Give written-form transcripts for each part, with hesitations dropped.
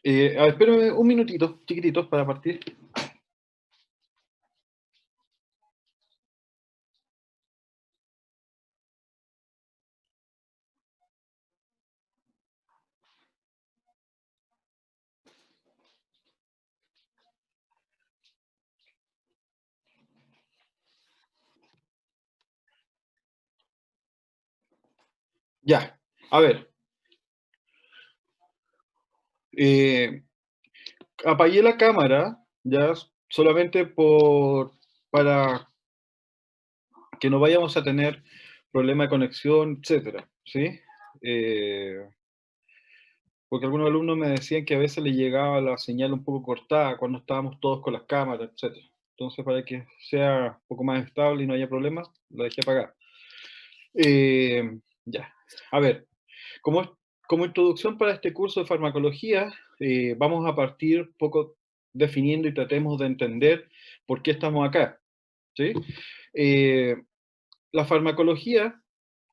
A ver, espérame un minutito, chiquitito, para partir. Ya, a ver, eh, apagué la cámara, ya, solamente para que no vayamos a tener problema de conexión, etcétera, ¿sí? Eh, Porque algunos alumnos me decían que a veces les llegaba la señal un poco cortada cuando estábamos todos con las cámaras, etcétera. Entonces, para que sea un poco más estable y no haya problemas, lo dejé apagado. Ya, a ver, como, como introducción para este curso de farmacología, vamos a partir un poco definiendo y tratemos de entender por qué estamos acá, ¿sí? Eh, la farmacología,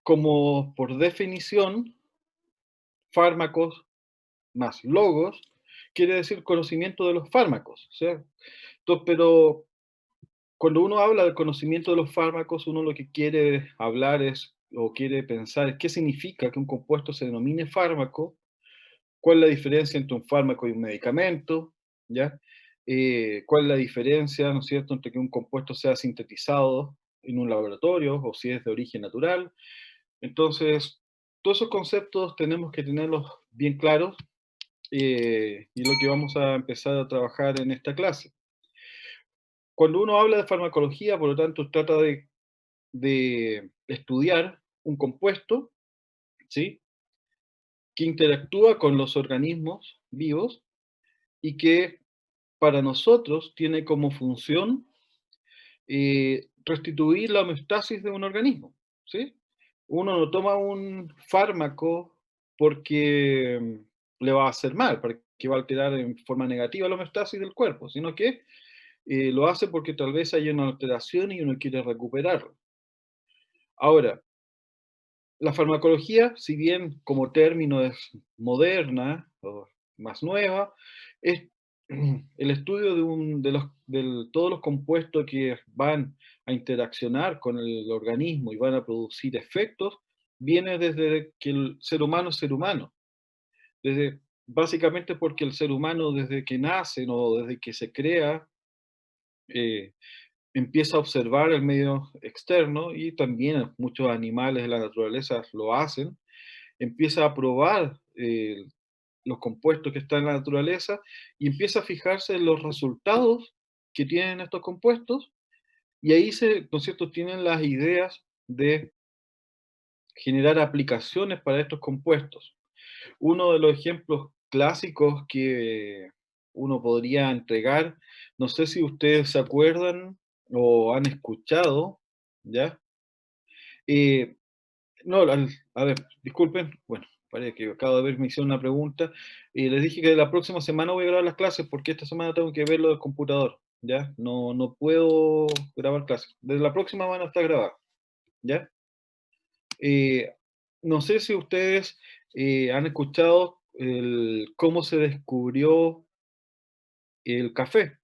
como por definición, fármacos más logos, quiere decir conocimiento de los fármacos, ¿sí? Entonces, pero cuando uno habla del conocimiento de los fármacos, uno lo que quiere hablar es, o quiere pensar, es qué significa que un compuesto se denomine fármaco, cuál es la diferencia entre un fármaco y un medicamento, ¿ya? ¿Cuál es la diferencia, ¿no es cierto?, entre que un compuesto sea sintetizado en un laboratorio o si es de origen natural. Entonces, todos esos conceptos tenemos que tenerlos bien claros y es lo que vamos a empezar a trabajar en esta clase. Cuando uno habla de farmacología, por lo tanto, trata de estudiar un compuesto, ¿sí?, que interactúa con los organismos vivos y que para nosotros tiene como función restituir la homeostasis de un organismo, ¿sí? Uno no toma un fármaco porque le va a hacer mal, porque va a alterar en forma negativa la homeostasis del cuerpo, sino que lo hace porque tal vez hay una alteración y uno quiere recuperarla. Ahora, la farmacología, si bien como término es moderna o más nueva, es el estudio de todos los compuestos que van a interaccionar con el organismo y van a producir efectos, viene desde que el ser humano es ser humano. Básicamente porque el ser humano desde que nace o desde que se crea, eh, empieza a observar el medio externo y también muchos animales de la naturaleza lo hacen, empieza a probar los compuestos que están en la naturaleza y empieza a fijarse en los resultados que tienen estos compuestos y ahí ¿no es cierto?, tienen las ideas de generar aplicaciones para estos compuestos. Uno de los ejemplos clásicos que uno podría entregar, no sé si ustedes se acuerdan o han escuchado, ¿ya? Eh, no, a ver, disculpen, bueno, parece que acabo de ver, me hicieron una pregunta, y les dije que la próxima semana voy a grabar las clases porque esta semana tengo que verlo del computador, ¿ya? No, no puedo grabar clases. Desde la próxima van a estar grabadas, ¿ya? Eh, no sé si ustedes han escuchado cómo se descubrió el café.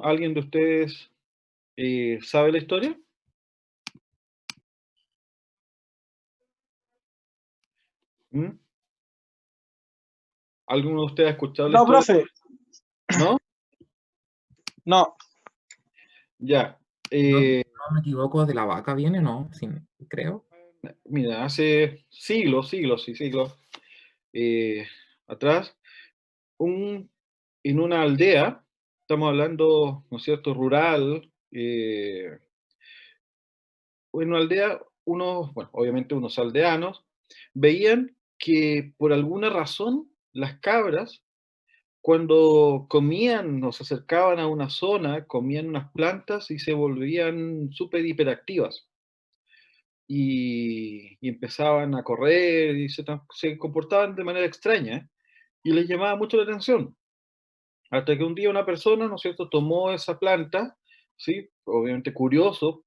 ¿Alguien de ustedes sabe la historia? ¿Mm? ¿Alguno de ustedes ha escuchado la No, historia? profe, ¿No? no. Ya. No, Eh, no me equivoco, de la vaca viene, ¿no? Sí, creo. Mira, hace siglos, siglos y siglos eh, atrás, un, en una aldea, estamos hablando, ¿no es cierto?, rural, en una aldea, bueno, obviamente unos aldeanos, veían que por alguna razón las cabras, cuando comían o se acercaban a una zona, comían unas plantas y se volvían súper hiperactivas. Y empezaban a correr y se comportaban de manera extraña y les llamaba mucho la atención. Hasta que un día una persona, ¿no es cierto?, tomó esa planta, ¿sí? Obviamente curioso,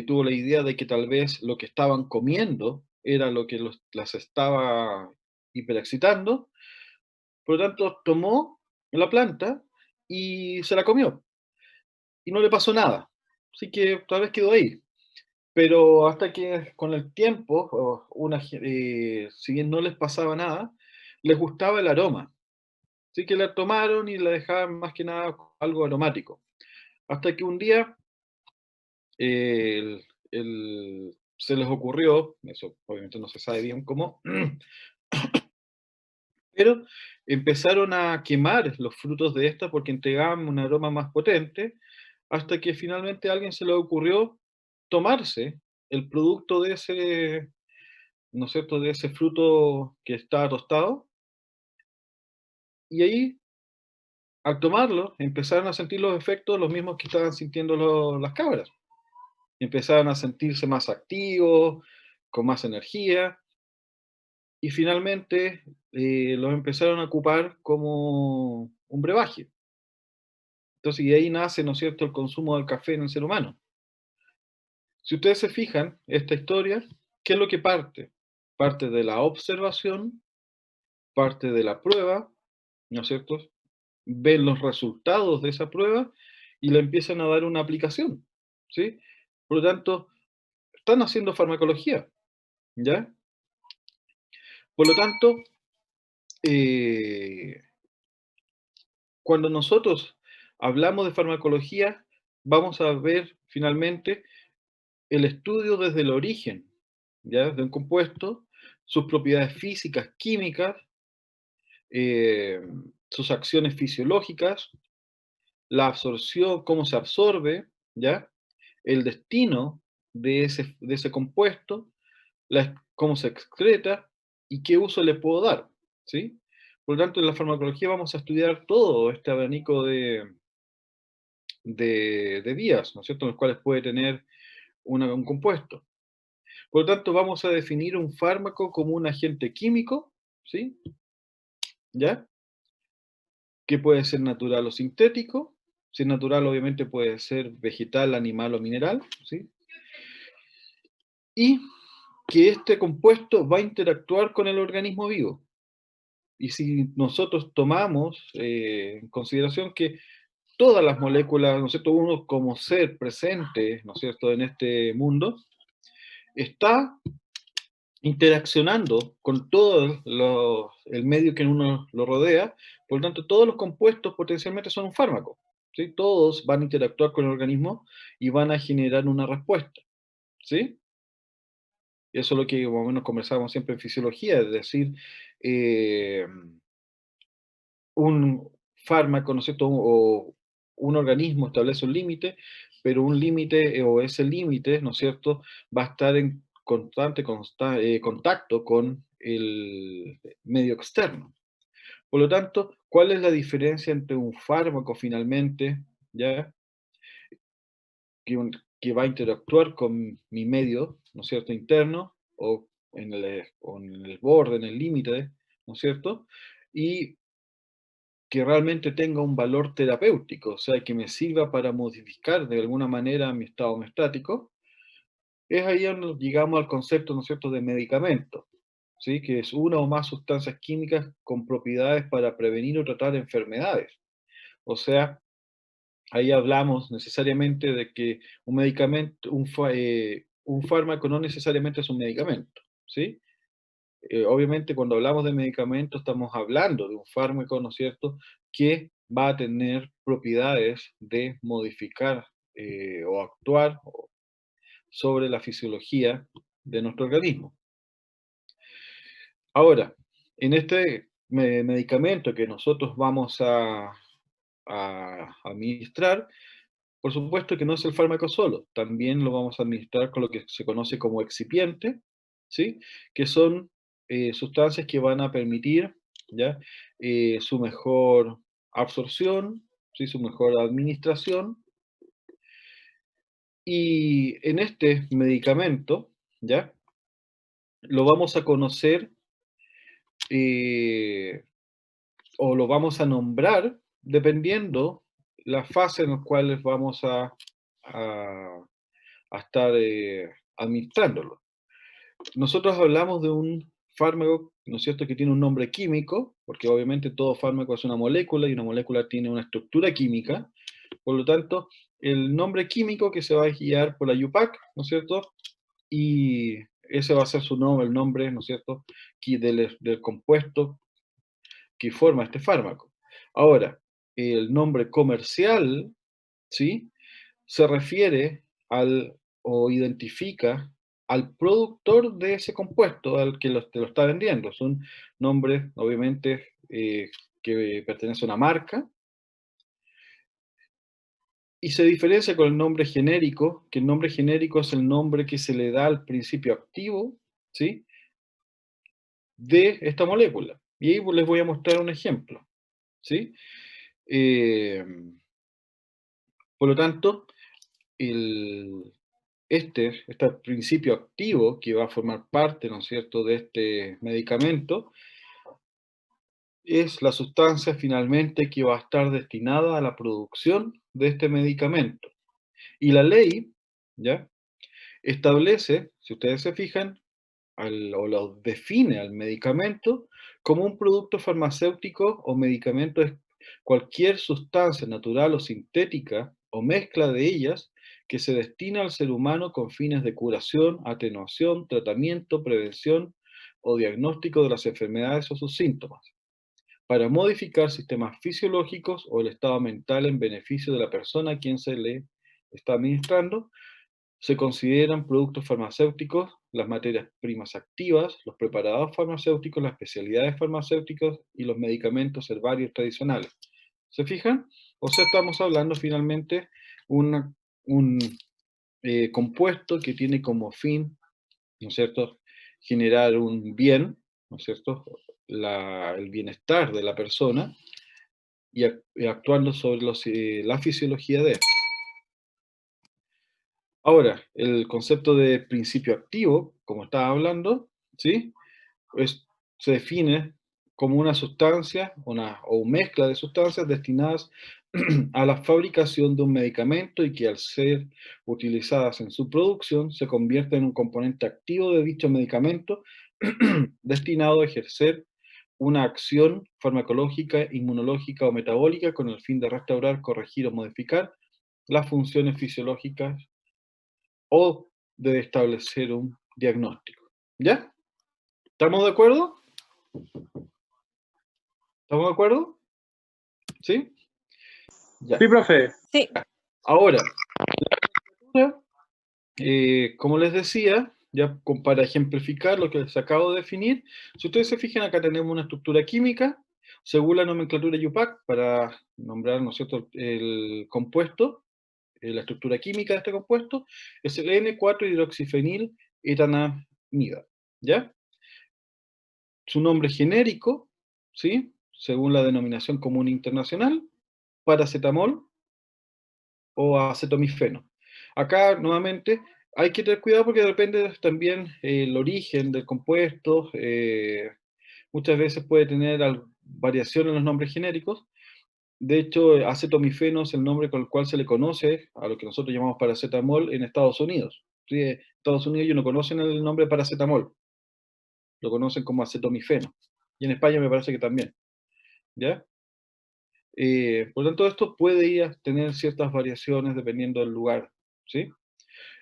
tuvo la idea de que tal vez lo que estaban comiendo era lo que las estaba hiperexcitando, por lo tanto tomó la planta y se la comió, y no le pasó nada, así que tal vez quedó ahí. Pero hasta que con el tiempo, si bien no les pasaba nada, les gustaba el aroma. Así que la tomaron y la dejaban más que nada con algo aromático. Hasta que un día eh, se les ocurrió, eso obviamente no se sabe bien cómo, pero empezaron a quemar los frutos de esta porque entregaban un aroma más potente, hasta que finalmente a alguien se le ocurrió tomarse el producto de ese, ¿no es cierto?, de ese fruto que estaba tostado, y ahí, al tomarlo, empezaron a sentir los efectos los mismos que estaban sintiendo las cabras. Empezaron a sentirse más activos, con más energía, y finalmente los empezaron a ocupar como un brebaje. Entonces, y de ahí nace, ¿no es cierto?, el consumo del café en el ser humano. Si ustedes se fijan, esta historia, ¿qué es lo que parte? Parte de la observación, parte de la prueba, ¿no es cierto? Ven los resultados de esa prueba y le empiezan a dar una aplicación, ¿sí? Por lo tanto, están haciendo farmacología, ¿ya? Por lo tanto, eh, cuando nosotros hablamos de farmacología, vamos a ver finalmente el estudio desde el origen, ¿ya? De un compuesto, sus propiedades físicas, químicas, eh, sus acciones fisiológicas, la absorción, cómo se absorbe, ¿ya? El destino de ese compuesto, cómo se excreta y qué uso le puedo dar, ¿sí? Por lo tanto, en la farmacología vamos a estudiar todo este abanico de vías, ¿no es cierto?, en los cuales puede tener un compuesto. Por lo tanto, vamos a definir un fármaco como un agente químico, ¿sí? ¿Ya? Que puede ser natural o sintético. Si es natural, obviamente puede ser vegetal, animal o mineral, ¿sí? Y que este compuesto va a interactuar con el organismo vivo. Y si nosotros tomamos en consideración que todas las moléculas, ¿no es cierto?, uno como ser presente, ¿no es cierto?, en este mundo, está interaccionando con todo el medio que uno lo rodea, por lo tanto, todos los compuestos potencialmente son un fármaco, ¿sí? Todos van a interactuar con el organismo y van a generar una respuesta, ¿sí? Y eso es lo que más o menos conversábamos siempre en fisiología, es decir, eh, un fármaco, ¿no es cierto?, o un organismo establece un límite, pero un límite o ese límite, ¿no es cierto?, va a estar en constante contacto con el medio externo. Por lo tanto, ¿cuál es la diferencia entre un fármaco finalmente, ya, que va a interactuar con mi medio, ¿no es cierto?, interno, o en el borde, en el límite, ¿no es cierto?, y que realmente tenga un valor terapéutico, o sea, que me sirva para modificar de alguna manera mi estado homeostático, es ahí donde llegamos al concepto, ¿no es cierto?, de medicamento, ¿sí? Que es una o más sustancias químicas con propiedades para prevenir o tratar enfermedades. O sea, ahí hablamos necesariamente de que un medicamento, un fármaco no necesariamente es un medicamento, ¿sí? Obviamente cuando hablamos de medicamentos estamos hablando de un fármaco, ¿no es cierto?, que va a tener propiedades de modificar o actuar sobre la fisiología de nuestro organismo. Ahora, en este medicamento que nosotros vamos a administrar, por supuesto que no es el fármaco solo, también lo vamos a administrar con lo que se conoce como excipiente, ¿sí? Que son sustancias que van a permitir, ¿ya?, su mejor absorción, ¿sí?, su mejor administración. Y en este medicamento, ¿ya?, lo vamos a conocer eh, o lo vamos a nombrar dependiendo la fase en la cual vamos a estar administrándolo. nosotros hablamos de un fármaco, ¿no es cierto?, que tiene un nombre químico, porque obviamente todo fármaco es una molécula y una molécula tiene una estructura química, por lo tanto, el nombre químico que se va a guiar por la UPAC, ¿no es cierto?, y ese va a ser su nombre, el nombre, ¿no es cierto?, del compuesto que forma este fármaco. Ahora, el nombre comercial, ¿sí?, se refiere al o identifica al productor de ese compuesto, al que te lo está vendiendo. Son nombres, obviamente, que pertenecen a una marca, y se diferencia con el nombre genérico, que el nombre genérico es el nombre que se le da al principio activo, ¿sí?, de esta molécula. Y ahí les voy a mostrar un ejemplo, ¿sí? Eh, por lo tanto, el, este principio activo que va a formar parte, ¿no es cierto?, de este medicamento, es la sustancia finalmente que va a estar destinada a la producción de este medicamento. Y la ley, ¿ya?, establece, si ustedes se fijan, o lo define al medicamento como un producto farmacéutico o medicamento es cualquier sustancia natural o sintética o mezcla de ellas que se destina al ser humano con fines de curación, atenuación, tratamiento, prevención o diagnóstico de las enfermedades o sus síntomas, para modificar sistemas fisiológicos o el estado mental en beneficio de la persona a quien se le está administrando. Se consideran productos farmacéuticos las materias primas activas, los preparados farmacéuticos, las especialidades farmacéuticas y los medicamentos herbarios tradicionales. ¿Se fijan? O sea, estamos hablando finalmente un compuesto que tiene como fin, ¿no es cierto?, generar un bien, ¿no es cierto?, el bienestar de la persona y actuando sobre la fisiología de él. Ahora, el concepto de principio activo, como estaba hablando, ¿sí?, es- se define como una sustancia o mezcla de sustancias destinadas a la fabricación de un medicamento y que al ser utilizadas en su producción se convierte en un componente activo de dicho medicamento destinado a ejercer una acción farmacológica, inmunológica o metabólica con el fin de restaurar, corregir o modificar las funciones fisiológicas o de establecer un diagnóstico. ¿Ya? ¿Estamos de acuerdo? ¿Estamos de acuerdo? ¿Sí? Ya. Sí, profe. Sí, Ahora, como les decía, ya para ejemplificar lo que les acabo de definir, si ustedes se fijan, acá tenemos una estructura química, según la nomenclatura UPAC, para nombrar, ¿no es cierto?, el compuesto, la estructura química de este compuesto, es el N4-hidroxifenil etanamida, ¿ya? Su nombre genérico, ¿sí?, según la denominación común internacional, paracetamol o acetomifeno. Acá, nuevamente, hay que tener cuidado porque depende también el origen del compuesto. Muchas veces puede tener variación en los nombres genéricos. De hecho, acetomifeno es el nombre con el cual se le conoce a lo que nosotros llamamos paracetamol en Estados Unidos. ¿Sí? En Estados Unidos ellos no conocen el nombre paracetamol, lo conocen como acetomifeno. Y en España me parece que también. ¿Ya? Por lo tanto, esto puede ir a tener ciertas variaciones dependiendo del lugar, ¿sí?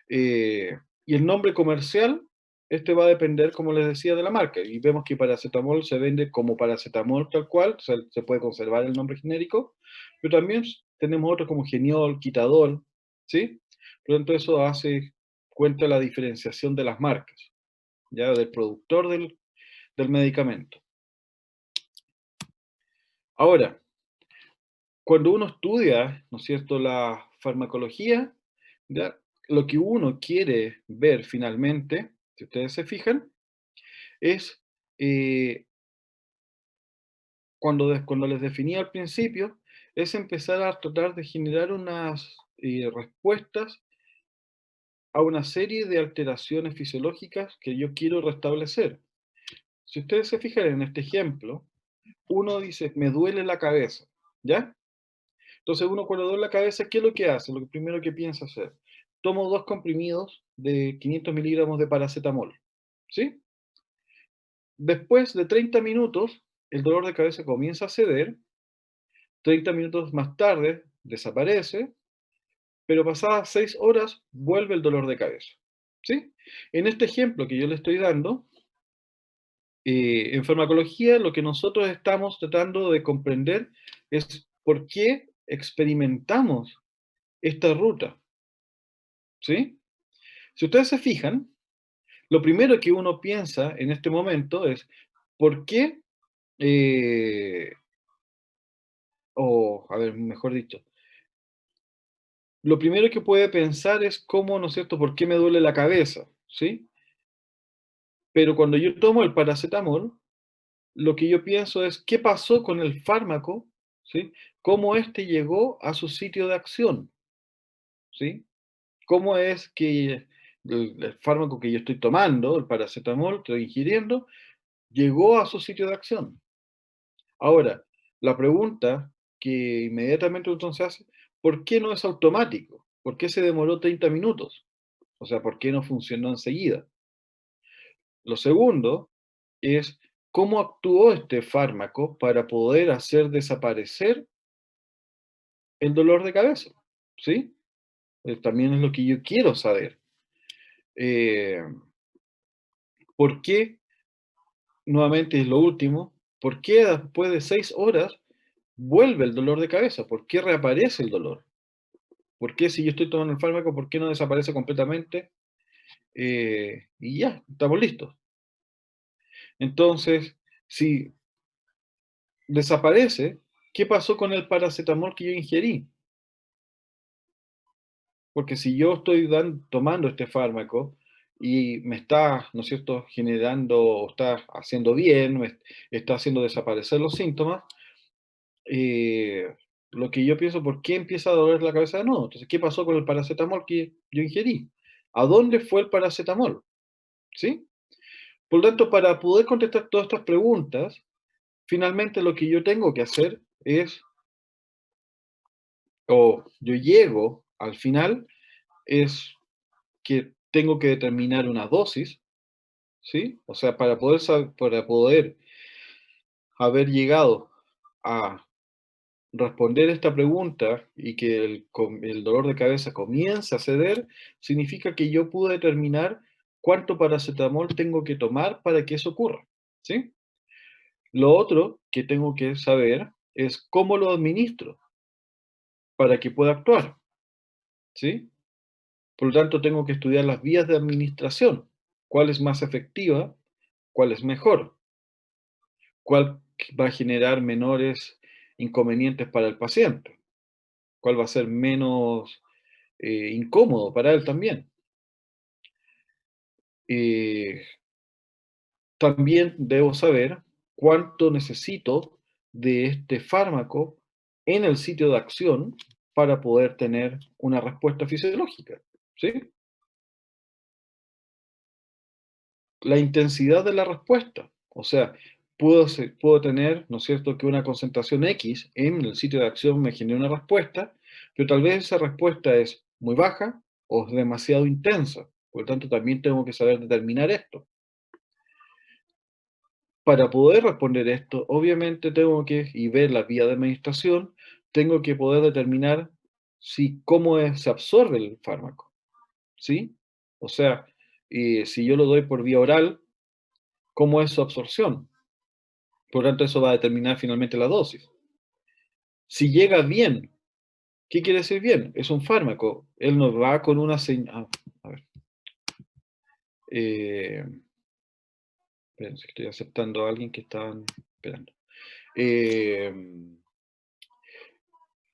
Y el nombre comercial, este va a depender, como les decía, de la marca. Y vemos que paracetamol se vende como paracetamol tal cual, o sea, se puede conservar el nombre genérico, pero también tenemos otros como Geniol, Quitadol, ¿sí? Por lo tanto, eso hace cuenta de la diferenciación de las marcas, ya del productor del medicamento. Ahora, cuando uno estudia, ¿no es cierto?, la farmacología, ¿ya?, lo que uno quiere ver finalmente, si ustedes se fijan, es cuando les definía al principio, es empezar a tratar de generar unas respuestas a una serie de alteraciones fisiológicas que yo quiero restablecer. Si ustedes se fijan en este ejemplo, uno dice, me duele la cabeza, ¿ya? Entonces uno cuando duele la cabeza, ¿qué es lo que hace? Lo primero que piensa hacer, tomo 2 comprimidos de 500 miligramos de paracetamol, ¿sí? Después de 30 minutos, el dolor de cabeza comienza a ceder, 30 minutos más tarde desaparece, pero pasadas 6 horas vuelve el dolor de cabeza, ¿sí? En este ejemplo que yo le estoy dando, en farmacología lo que nosotros estamos tratando de comprender es por qué experimentamos esta ruta, ¿sí? Si ustedes se fijan, lo primero que uno piensa en este momento es, ¿por qué? O, a ver, mejor dicho, lo primero que puede pensar es cómo, ¿no es cierto?, ¿por qué me duele la cabeza? ¿Sí? Pero cuando yo tomo el paracetamol, lo que yo pienso es, ¿qué pasó con el fármaco? ¿Sí? ¿Cómo éste llegó a su sitio de acción? ¿Sí? ¿Cómo es que el fármaco que yo estoy tomando, el paracetamol que estoy ingiriendo, llegó a su sitio de acción? Ahora, la pregunta que inmediatamente entonces hace, ¿por qué no es automático? ¿Por qué se demoró 30 minutos? O sea, ¿por qué no funcionó enseguida? Lo segundo es, ¿cómo actuó este fármaco para poder hacer desaparecer el dolor de cabeza? ¿Sí? También es lo que yo quiero saber. Eh, ¿Por qué, nuevamente es lo último, por qué después de 6 horas vuelve el dolor de cabeza? ¿Por qué reaparece el dolor? ¿Por qué si yo estoy tomando el fármaco, por qué no desaparece completamente? Y ya, estamos listos. Entonces, si desaparece, ¿qué pasó con el paracetamol que yo ingerí? Porque si yo estoy tomando este fármaco y me está, ¿no es cierto?, generando o está haciendo bien, me está haciendo desaparecer los síntomas, eh, lo que yo pienso, ¿por qué empieza a doler la cabeza de nuevo? Entonces, ¿qué pasó con el paracetamol que yo ingerí? ¿A dónde fue el paracetamol? ¿Sí? Por lo tanto, para poder contestar todas estas preguntas, finalmente lo que yo tengo que hacer es, o yo llego al final, es que tengo que determinar una dosis, ¿sí? O sea, para poder haber llegado a responder esta pregunta y que el dolor de cabeza comience a ceder, significa que yo pude determinar cuánto paracetamol tengo que tomar para que eso ocurra, ¿sí? Lo otro que tengo que saber es cómo lo administro para que pueda actuar, ¿sí? Por lo tanto, tengo que estudiar las vías de administración. ¿Cuál es más efectiva? ¿Cuál es mejor? ¿Cuál va a generar menores inconvenientes para el paciente? ¿Cuál va a ser menos incómodo para él también? Eh, También debo saber cuánto necesito de este fármaco en el sitio de acción para poder tener una respuesta fisiológica, ¿sí? La intensidad de la respuesta, o sea, puedo tener, ¿no es cierto?, que una concentración X en el sitio de acción me genere una respuesta, pero tal vez esa respuesta es muy baja o es demasiado intensa. Por lo tanto, también tengo que saber determinar esto. Para poder responder esto, obviamente tengo que, y ver la vía de administración, tengo que poder determinar si se absorbe el fármaco, ¿sí? O sea, si yo lo doy por vía oral, ¿cómo es su absorción? Por lo tanto, eso va a determinar finalmente la dosis. Si llega bien, ¿qué quiere decir bien? Es un fármaco. Él nos va con una señal. A ver. Eh, Esperen, estoy aceptando a alguien que está esperando. Eh,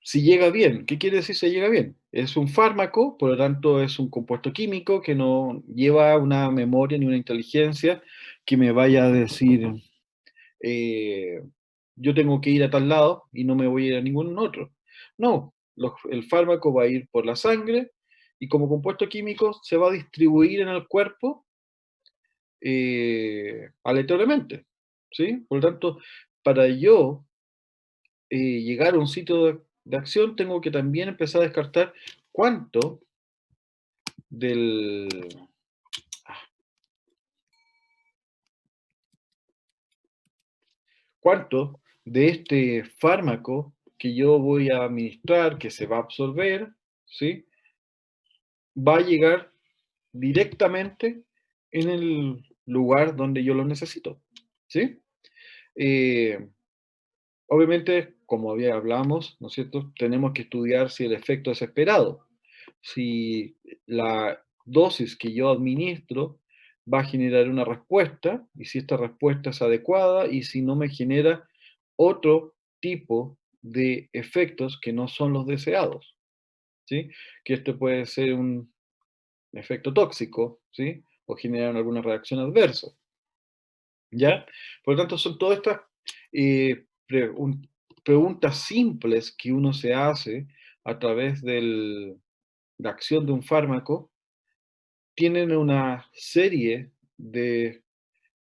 Si llega bien, ¿qué quiere decir si llega bien? Es un fármaco, por lo tanto es un compuesto químico que no lleva una memoria ni una inteligencia que me vaya a decir, eh, yo tengo que ir a tal lado y no me voy a ir a ningún otro. No, el fármaco va a ir por la sangre y como compuesto químico se va a distribuir en el cuerpo aleatoriamente, ¿sí? Por lo tanto, para yo llegar a un sitio de acción, tengo que también empezar a descartar cuánto del, cuánto de este fármaco que yo voy a administrar, que se va a absorber, ¿sí? Va a llegar directamente en el lugar donde yo lo necesito, ¿sí? Eh, Obviamente, como había hablamos, ¿no es cierto? Tenemos que estudiar si el efecto es esperado, si la dosis que yo administro va a generar una respuesta, y si esta respuesta es adecuada, y si no me genera otro tipo de efectos que no son los deseados, ¿sí? Que esto puede ser un efecto tóxico, ¿sí? O generar alguna reacción adversa, ¿ya? Por lo tanto, son todas estas preguntas simples que uno se hace a través de la acción de un fármaco, tienen una serie de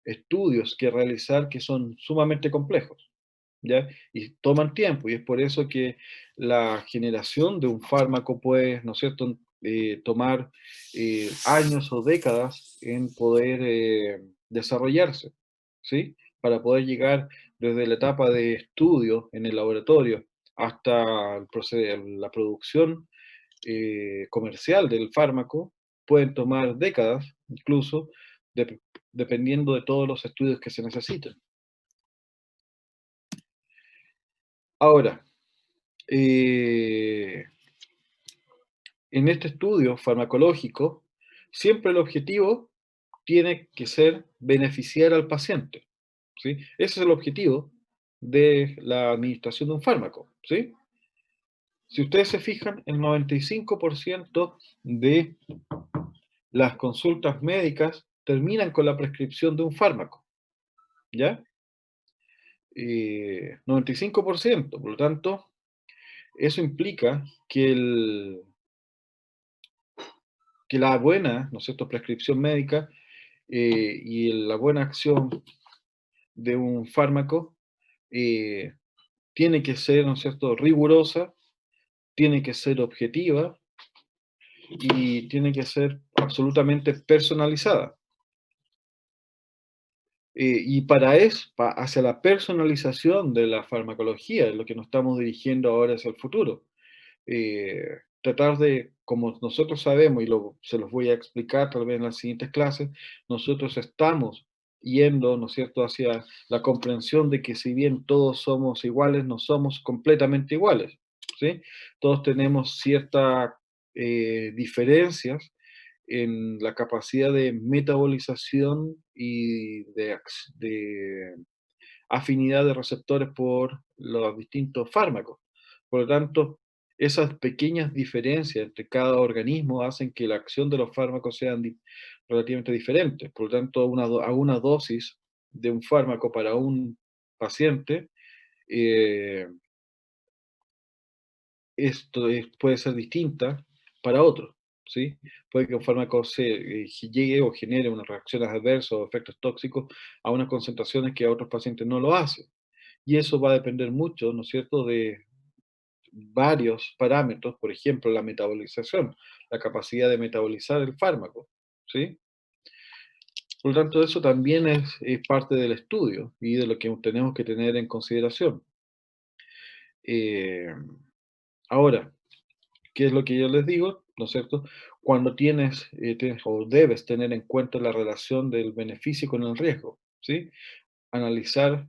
estudios que realizar que son sumamente complejos, ¿ya? Y toman tiempo, y es por eso que la generación de un fármaco puede, ¿no es cierto?, tomar años o décadas en poder desarrollarse, ¿sí? Para poder llegar desde la etapa de estudio en el laboratorio hasta la producción comercial del fármaco, pueden tomar décadas incluso, dependiendo de todos los estudios que se necesiten. Ahora, en este estudio farmacológico, siempre el objetivo tiene que ser beneficiar al paciente, ¿sí? Ese es el objetivo de la administración de un fármaco, ¿sí? Si ustedes se fijan, el 95% de las consultas médicas terminan con la prescripción de un fármaco, ¿ya? 95%, por lo tanto, eso implica que, que la buena, ¿no es cierto?, prescripción médica y la buena acción de un fármaco eh, tiene que ser, ¿no es cierto?, rigurosa, tiene que ser objetiva y tiene que ser absolutamente personalizada. Y para eso, hacia la personalización de la farmacología, es lo que nos estamos dirigiendo ahora hacia el futuro. Tratar de, como nosotros sabemos, y se los voy a explicar tal vez en las siguientes clases, nosotros estamos yendo, ¿no es cierto?, hacia la comprensión de que si bien todos somos iguales, no somos completamente iguales, ¿sí? Todos tenemos ciertas diferencias en la capacidad de metabolización y de afinidad de receptores por los distintos fármacos. Por lo tanto, esas pequeñas diferencias entre cada organismo hacen que la acción de los fármacos sean relativamente diferentes. Por lo tanto, a una dosis de un fármaco para un paciente, eh, puede ser distinta para otro, ¿sí? Puede que un fármaco llegue o genere unas reacciones adversas o efectos tóxicos a unas concentraciones que a otros pacientes no lo hacen. Y eso va a depender mucho, ¿no es cierto?, de varios parámetros, por ejemplo, la metabolización, la capacidad de metabolizar el fármaco, ¿sí? Por lo tanto, eso también es parte del estudio y de lo que tenemos que tener en consideración. Eh, Ahora, ¿qué es lo que yo les digo? ¿No es cierto? Cuando tienes o debes tener en cuenta la relación del beneficio con el riesgo, ¿sí? Analizar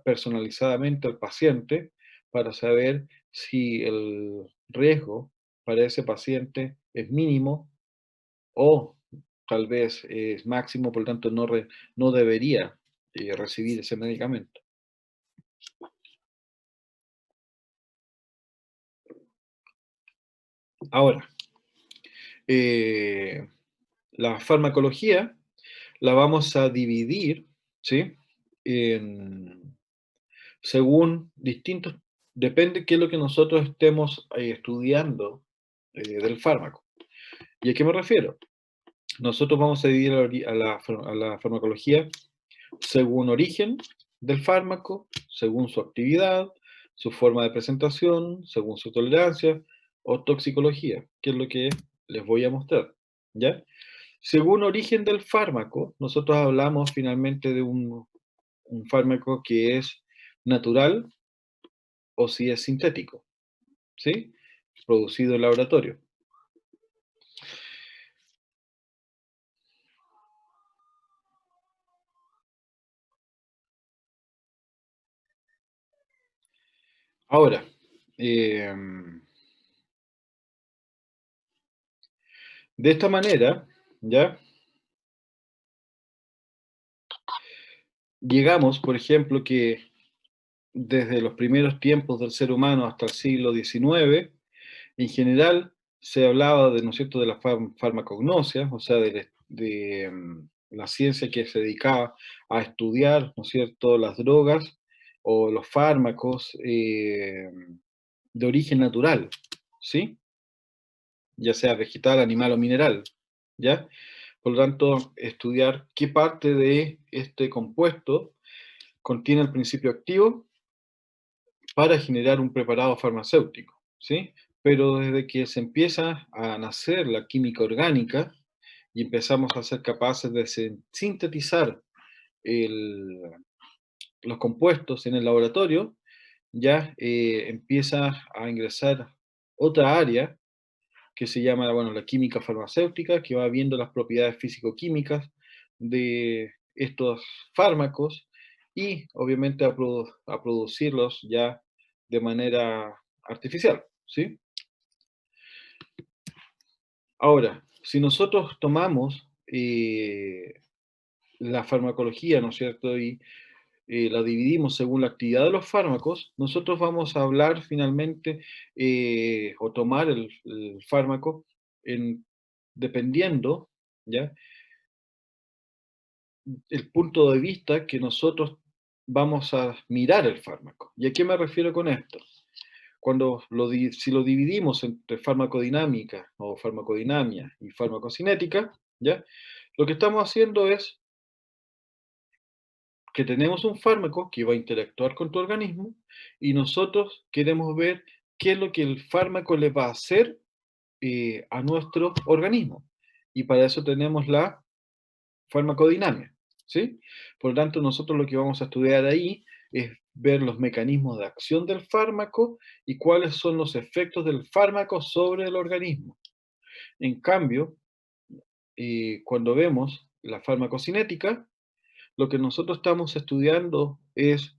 personalizadamente al paciente para saber si el riesgo para ese paciente es mínimo o tal vez es máximo, por lo tanto no debería recibir ese medicamento. Ahora, eh, la farmacología la vamos a dividir, ¿sí? En, según distintos, depende qué es lo que nosotros estemos estudiando del fármaco. ¿Y a qué me refiero? Nosotros vamos a dividir a la farmacología según origen del fármaco, según su actividad, su forma de presentación, según su tolerancia o toxicología, que es lo que les voy a mostrar, ¿ya? Según origen del fármaco, nosotros hablamos finalmente de un fármaco que es natural o si es sintético, ¿sí? Producido en laboratorio. Ahora, de esta manera, ¿ya? Llegamos, por ejemplo, que desde los primeros tiempos del ser humano hasta el siglo XIX, en general se hablaba de, ¿no es cierto?, de la farmacognosia, o sea, la ciencia que se dedicaba a estudiar, ¿no es cierto?, las drogas o los fármacos de origen natural, ¿sí? Ya sea vegetal, animal o mineral, ¿ya? Por lo tanto, estudiar qué parte de este compuesto contiene el principio activo para generar un preparado farmacéutico, ¿sí? Pero desde que se empieza a nacer la química orgánica y empezamos a ser capaces de sintetizar el- los compuestos en el laboratorio, ya empieza a ingresar otra área que se llama, bueno, la química farmacéutica, que va viendo las propiedades físico-químicas de estos fármacos y obviamente a producirlos ya de manera artificial, ¿sí? Ahora, si nosotros tomamos la farmacología, ¿no es cierto? Y la dividimos según la actividad de los fármacos, nosotros vamos a hablar finalmente o tomar el fármaco dependiendo, ¿ya? El punto de vista que nosotros vamos a mirar el fármaco. ¿Y a qué me refiero con esto? Si lo dividimos entre farmacodinámica o farmacodinamia y farmacocinética, ¿ya? Lo que estamos haciendo es que tenemos un fármaco que va a interactuar con tu organismo y nosotros queremos ver qué es lo que el fármaco le va a hacer a nuestro organismo. Y para eso tenemos la farmacodinamia, ¿sí? Por lo tanto, nosotros lo que vamos a estudiar ahí es ver los mecanismos de acción del fármaco y cuáles son los efectos del fármaco sobre el organismo. En cambio, cuando vemos la farmacocinética, lo que nosotros estamos estudiando es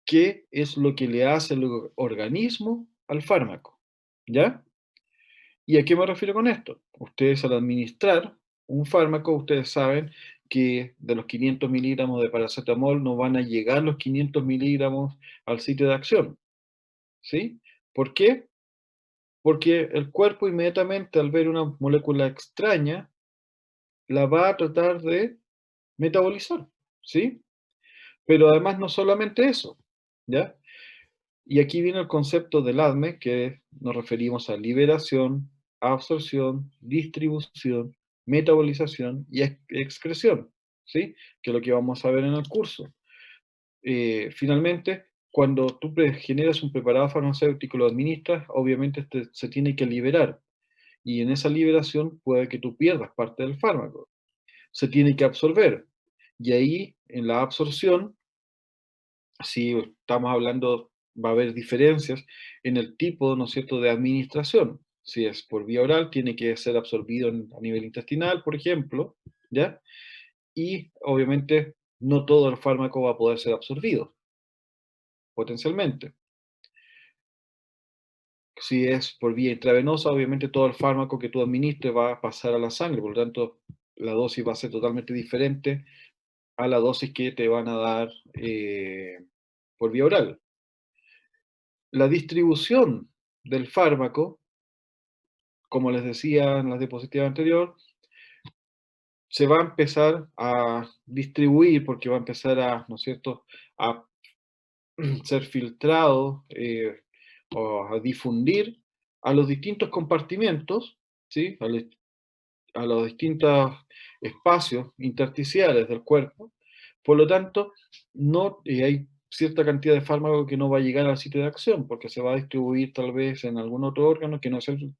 qué es lo que le hace el organismo al fármaco, ¿ya? ¿Y a qué me refiero con esto? Ustedes al administrar un fármaco, ustedes saben que de los 500 miligramos de paracetamol no van a llegar los 500 miligramos al sitio de acción, ¿sí? ¿Por qué? Porque el cuerpo inmediatamente al ver una molécula extraña, la va a tratar de metabolizar, ¿sí? Pero además no solamente eso, ¿ya? Y aquí viene el concepto del ADME, que nos referimos a liberación, absorción, distribución, metabolización y excreción, ¿sí? Que es lo que vamos a ver en el curso. Finalmente, cuando tú generas un preparado farmacéutico y lo administras, obviamente este se tiene que liberar. Y en esa liberación puede que tú pierdas parte del fármaco. Se tiene que absorber. Y ahí, en la absorción, si estamos hablando, va a haber diferencias en el tipo, ¿no es cierto?, de administración. Si es por vía oral, tiene que ser absorbido a nivel intestinal, por ejemplo, ¿ya? Y obviamente no todo el fármaco va a poder ser absorbido, potencialmente. Si es por vía intravenosa, obviamente todo el fármaco que tú administres va a pasar a la sangre, por lo tanto, la dosis va a ser totalmente diferente a la dosis que te van a dar por vía oral. La distribución del fármaco, como les decía en la diapositiva anterior, se va a empezar a distribuir porque va a empezar a, ¿no es cierto?, a ser filtrado o a difundir a los distintos compartimentos, ¿sí? A los distintos espacios intersticiales del cuerpo. Por lo tanto, no hay cierta cantidad de fármaco que no va a llegar al sitio de acción porque se va a distribuir tal vez en algún otro órgano que no es el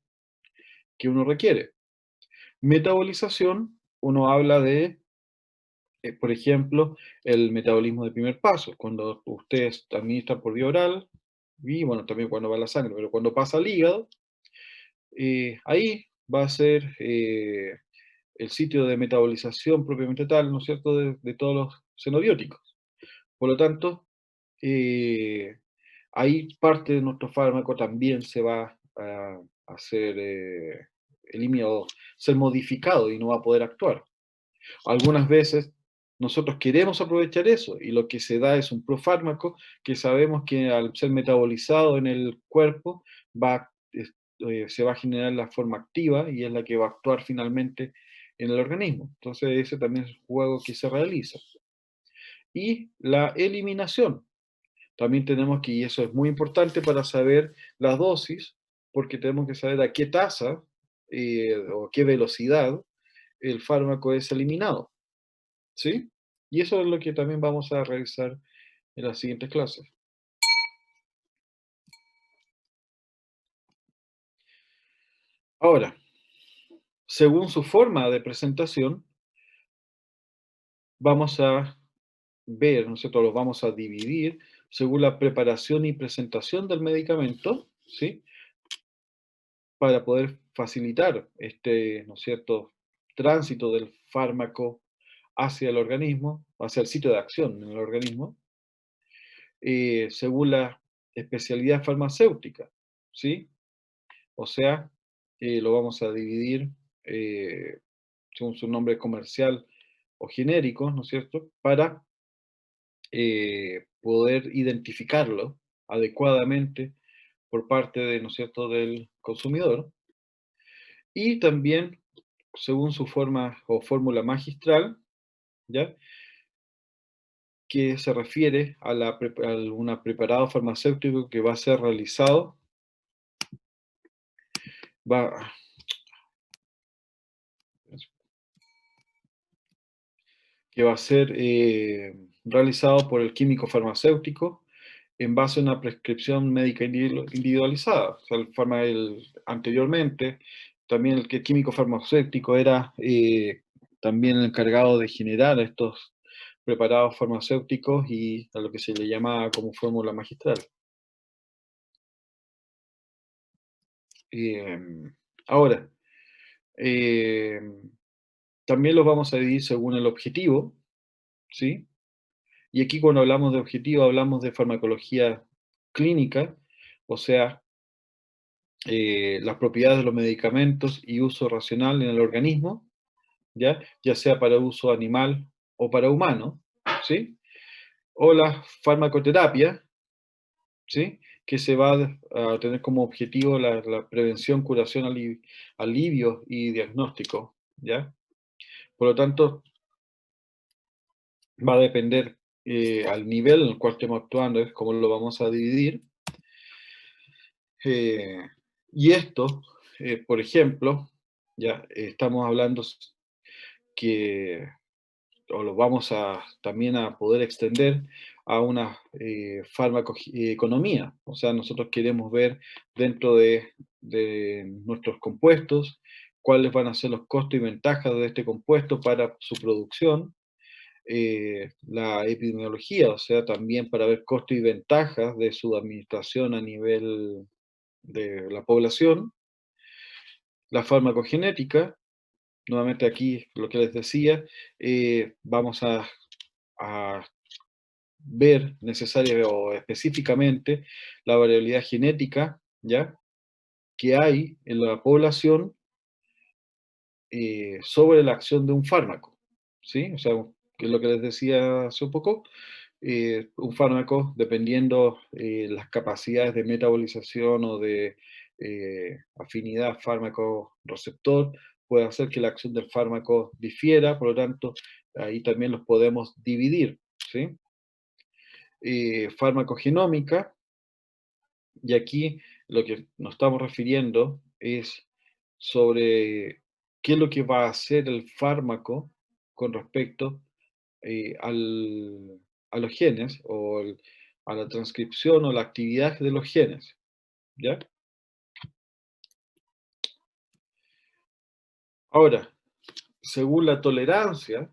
que uno requiere. Metabolización, uno habla de por ejemplo, el metabolismo de primer paso, cuando ustedes administran por vía oral, y bueno, también cuando va a la sangre, pero cuando pasa al hígado, ahí va a ser el sitio de metabolización propiamente tal, ¿no es cierto?, de todos los xenobióticos. Por lo tanto, eh, ahí parte de nuestro fármaco también se va a ser eliminado, ser modificado y no va a poder actuar. Algunas veces nosotros queremos aprovechar eso y lo que se da es un profármaco que sabemos que al ser metabolizado en el cuerpo se va a generar la forma activa y es la que va a actuar finalmente en el organismo. Entonces ese también es un juego que se realiza. Y la eliminación. También tenemos que, y eso es muy importante para saber la dosis, porque tenemos que saber a qué tasa o qué velocidad el fármaco es eliminado. ¿Sí? Y eso es lo que también vamos a revisar en las siguientes clases. Ahora, según su forma de presentación, vamos a ver, ¿no es cierto? Los vamos a dividir según la preparación y presentación del medicamento, ¿sí? Para poder facilitar este, ¿no es cierto?, tránsito del fármaco hacia el organismo, hacia el sitio de acción en el organismo, según la especialidad farmacéutica, ¿sí? O sea, lo vamos a dividir eh, según su nombre comercial o genérico, ¿no es cierto?, para poder identificarlo adecuadamente por parte de, ¿no es cierto?, del consumidor. Y también, según su forma o fórmula magistral, ¿ya?, que se refiere a, un preparado farmacéutico que va a ser realizado, va, que va a ser realizado por el químico farmacéutico en base a una prescripción médica individualizada. O sea, anteriormente, también el químico farmacéutico era también el encargado de generar estos preparados farmacéuticos y a lo que se le llama como fórmula magistral. Ahora, eh, también los vamos a dividir según el objetivo, ¿sí? Y aquí cuando hablamos de objetivo hablamos de farmacología clínica, o sea, las propiedades de los medicamentos y uso racional en el organismo, ya sea para uso animal o para humano, ¿sí? O la farmacoterapia, ¿sí?, que se va a tener como objetivo la prevención, curación, alivio y diagnóstico, ¿ya? Por lo tanto, va a depender al nivel en el cual estemos actuando, es cómo lo vamos a dividir. Y esto, por ejemplo, ya estamos hablando que, o lo vamos a también a poder extender a una farmacoeconomía. O sea, nosotros queremos ver dentro de nuestros compuestos cuáles van a ser los costos y ventajas de este compuesto para su producción, la epidemiología, o sea, también para ver costos y ventajas de su administración a nivel de la población, la farmacogenética, nuevamente aquí lo que les decía, vamos a ver necesaria o específicamente la variabilidad genética, ¿ya?, que hay en la población sobre la acción de un fármaco, ¿sí? O sea, que es lo que les decía hace un poco, un fármaco, dependiendo las capacidades de metabolización o de afinidad fármaco-receptor, puede hacer que la acción del fármaco difiera, por lo tanto, ahí también los podemos dividir, ¿sí? Farmacogenómica, y aquí lo que nos estamos refiriendo es sobre qué es lo que va a hacer el fármaco con respecto a los genes a la transcripción o la actividad de los genes, ¿ya? Ahora, según la tolerancia,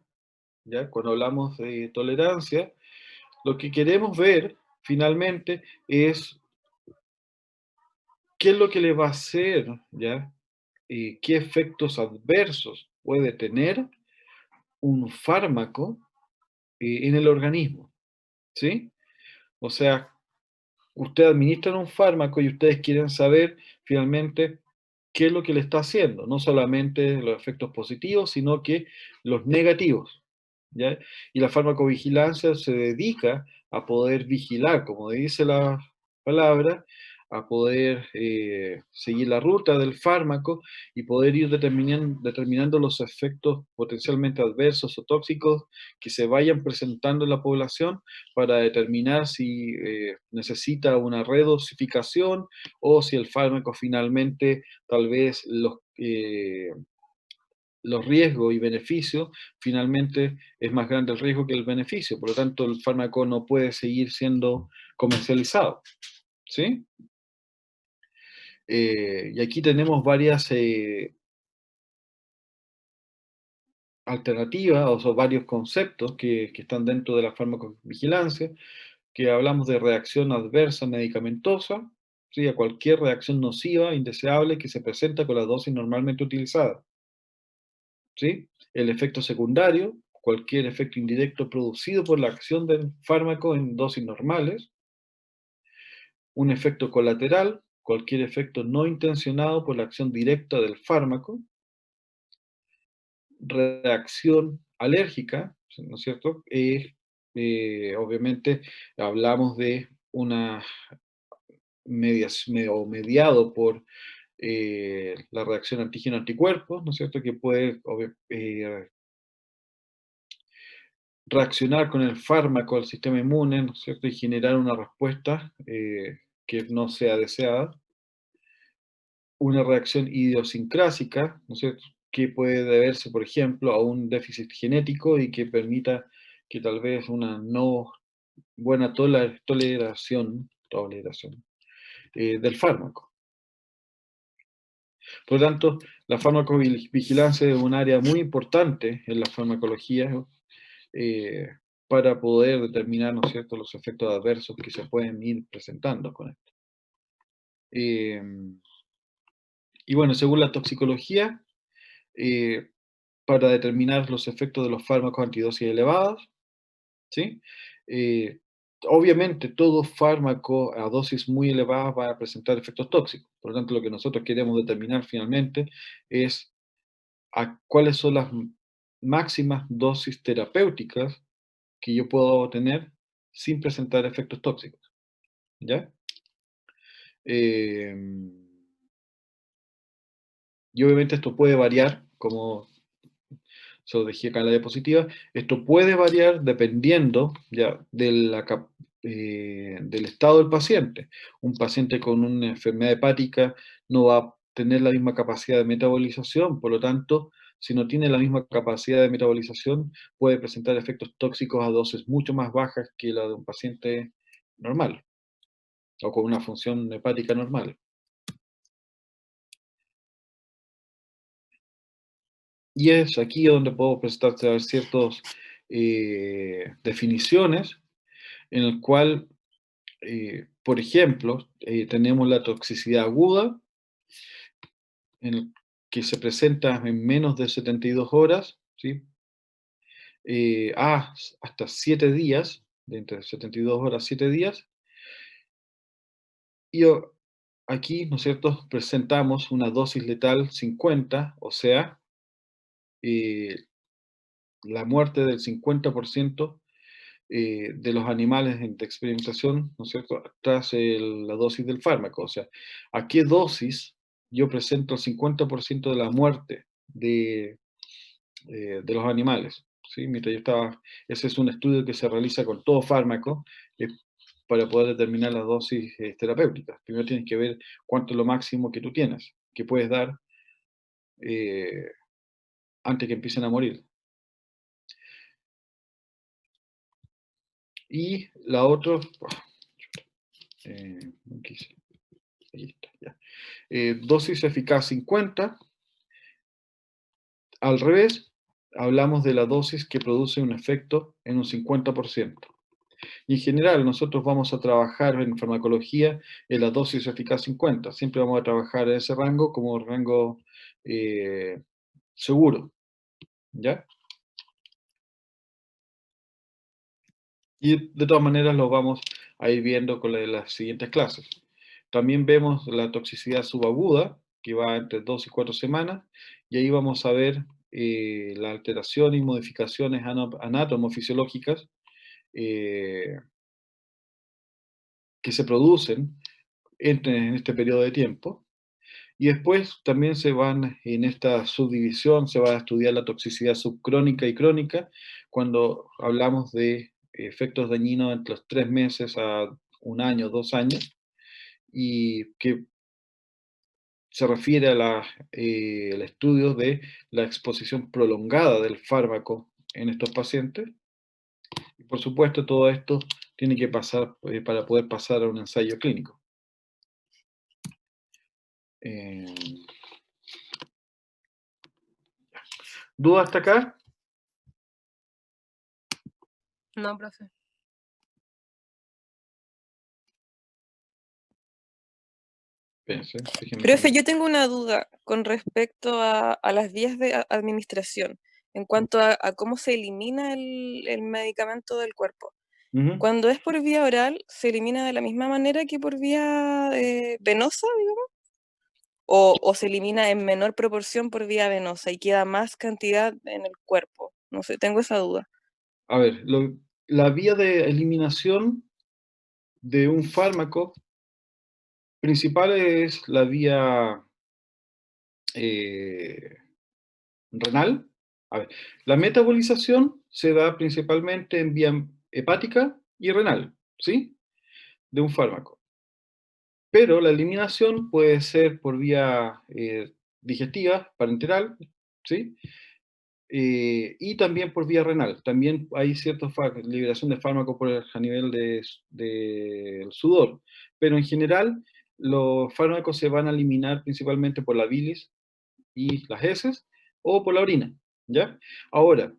¿ya? Cuando hablamos de tolerancia, lo que queremos ver finalmente es qué es lo que le va a hacer, ¿ya? Qué efectos adversos puede tener un fármaco en el organismo, ¿sí? O sea, ustedes administran un fármaco y ustedes quieren saber finalmente qué es lo que le está haciendo, no solamente los efectos positivos, sino que los negativos, ¿ya? Y la farmacovigilancia se dedica a poder vigilar, como dice la palabra, a poder seguir la ruta del fármaco y poder ir determinando los efectos potencialmente adversos o tóxicos que se vayan presentando en la población para determinar si necesita una redosificación o si el fármaco finalmente tal vez los riesgos y beneficios, finalmente es más grande el riesgo que el beneficio, por lo tanto el fármaco no puede seguir siendo comercializado, ¿sí? Y aquí tenemos varias alternativas, o sea, varios conceptos que están dentro de la farmacovigilancia, que hablamos de reacción adversa medicamentosa, ¿sí? A cualquier reacción nociva, indeseable, que se presenta con la dosis normalmente utilizada, ¿sí? El efecto secundario, cualquier efecto indirecto producido por la acción del fármaco en dosis normales. Un efecto colateral, cualquier efecto no intencionado por la acción directa del fármaco. Reacción alérgica, ¿no es cierto? Obviamente hablamos de una mediado por la reacción antígeno-anticuerpos, ¿no es cierto? Que puede reaccionar con el fármaco al sistema inmune, ¿no es cierto? Y generar una respuesta que no sea deseada. Una reacción idiosincrásica, ¿no es cierto? Que puede deberse, por ejemplo, a un déficit genético y que permita que tal vez una no buena toleración del fármaco. Por lo tanto, la farmacovigilancia es un área muy importante en la farmacología eh, para poder determinar, ¿no es cierto?, los efectos adversos que se pueden ir presentando con esto. Y bueno, según la toxicología, eh, para determinar los efectos de los fármacos antidosis elevadas, ¿sí? Eh, Obviamente, todo fármaco a dosis muy elevadas va a presentar efectos tóxicos. Por lo tanto, lo que nosotros queremos determinar finalmente es cuáles son las máximas dosis terapéuticas que yo puedo tener sin presentar efectos tóxicos, ¿ya? Y obviamente esto puede variar, como se lo dejé acá en la diapositiva, esto puede variar dependiendo ya del estado del paciente. Un paciente con una enfermedad hepática no va a tener la misma capacidad de metabolización, por lo tanto, si no tiene la misma capacidad de metabolización, puede presentar efectos tóxicos a dosis mucho más bajas que la de un paciente normal o con una función hepática normal. Y es aquí donde puedo presentar ciertas definiciones en el cual, por ejemplo, tenemos la toxicidad aguda, que se presenta en menos de 72 horas, ¿sí? Hasta 7 días, de entre 72 horas, 7 días. Y aquí, ¿no es cierto?, presentamos una dosis letal 50, o sea, eh, la muerte del 50% de los animales de experimentación, ¿no es cierto?, tras la dosis del fármaco. O sea, ¿a qué dosis yo presento el 50% de la muerte de los animales? ¿Sí? Ese es un estudio que se realiza con todo fármaco para poder determinar las dosis terapéuticas. Primero tienes que ver cuánto es lo máximo que tú tienes, que puedes dar eh, antes que empiecen a morir. Y la otra, ahí está, ya. Dosis eficaz 50, al revés, hablamos de la dosis que produce un efecto en un 50%. Y en general nosotros vamos a trabajar en farmacología en la dosis eficaz 50. Siempre vamos a trabajar en ese rango como rango seguro, ¿ya? Y de todas maneras lo vamos a ir viendo con las siguientes clases. También vemos la toxicidad subaguda, que va entre 2 y 4 semanas, y ahí vamos a ver la alteración y modificaciones anatomofisiológicas que se producen en este periodo de tiempo. Y después también se van, en esta subdivisión, se va a estudiar la toxicidad subcrónica y crónica, cuando hablamos de efectos dañinos entre los 3 meses a 1 año, 2 años, y que se refiere a el estudio de la exposición prolongada del fármaco en estos pacientes. Y por supuesto, todo esto tiene que pasar para poder pasar a un ensayo clínico. Eh, ¿Dudas hasta acá? No, profe. Déjenme Profe, yo tengo una duda con respecto a las vías de administración, en cuanto a cómo se elimina el medicamento del cuerpo. Ujú. Cuando es por vía oral, ¿se elimina de la misma manera que por vía venosa, digamos? ¿O se elimina en menor proporción por vía venosa y queda más cantidad en el cuerpo? No sé, tengo esa duda. A ver, la vía de eliminación de un fármaco principal es la vía eh, renal. A ver, la metabolización se da principalmente en vía hepática y renal, ¿sí? De un fármaco. Pero la eliminación puede ser por vía digestiva, parenteral, ¿sí? Y también por vía renal. También hay cierta liberación de fármaco a nivel del sudor. Pero en general, los fármacos se van a eliminar principalmente por la bilis y las heces o por la orina, ¿ya? Ahora,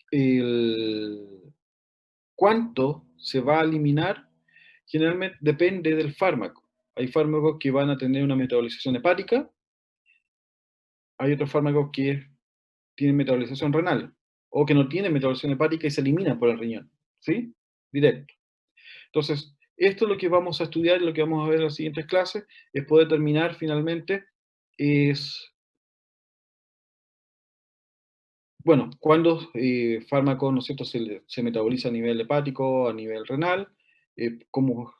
el cuánto se va a eliminar generalmente depende del fármaco. Hay fármacos que van a tener una metabolización hepática, hay otros fármacos que tienen metabolización renal, o que no tienen metabolización hepática y se eliminan por el riñón, ¿sí? Directo. Entonces, esto es lo que vamos a estudiar y lo que vamos a ver en las siguientes clases, es poder determinar finalmente, bueno, cuando fármaco, ¿no es cierto?, se metaboliza a nivel hepático, a nivel renal, cómo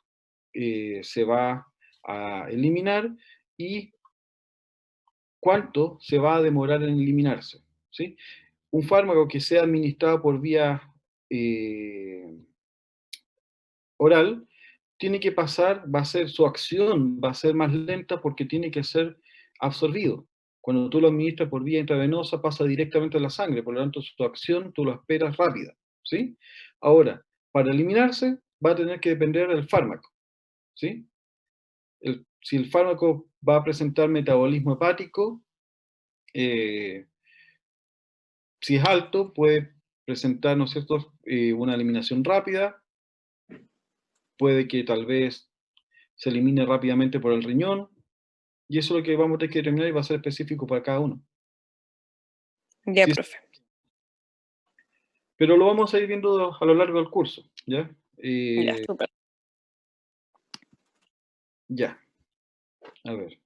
se va a eliminar y cuánto se va a demorar en eliminarse, ¿sí? Un fármaco que sea administrado por vía oral, tiene que pasar, su acción va a ser más lenta porque tiene que ser absorbido. Cuando tú lo administras por vía intravenosa, pasa directamente a la sangre, por lo tanto su acción tú lo esperas rápida, ¿sí? Ahora, para eliminarse, va a tener que depender del fármaco, ¿sí? Si el fármaco va a presentar metabolismo hepático, si es alto, puede presentar, ¿no es cierto?, una eliminación rápida, puede que tal vez se elimine rápidamente por el riñón, y eso es lo que vamos a tener que determinar y va a ser específico para cada uno. Ya, Sí, profe. pero lo vamos a ir viendo a lo largo del curso, ¿ya? Ya, súper. Ya, a ver.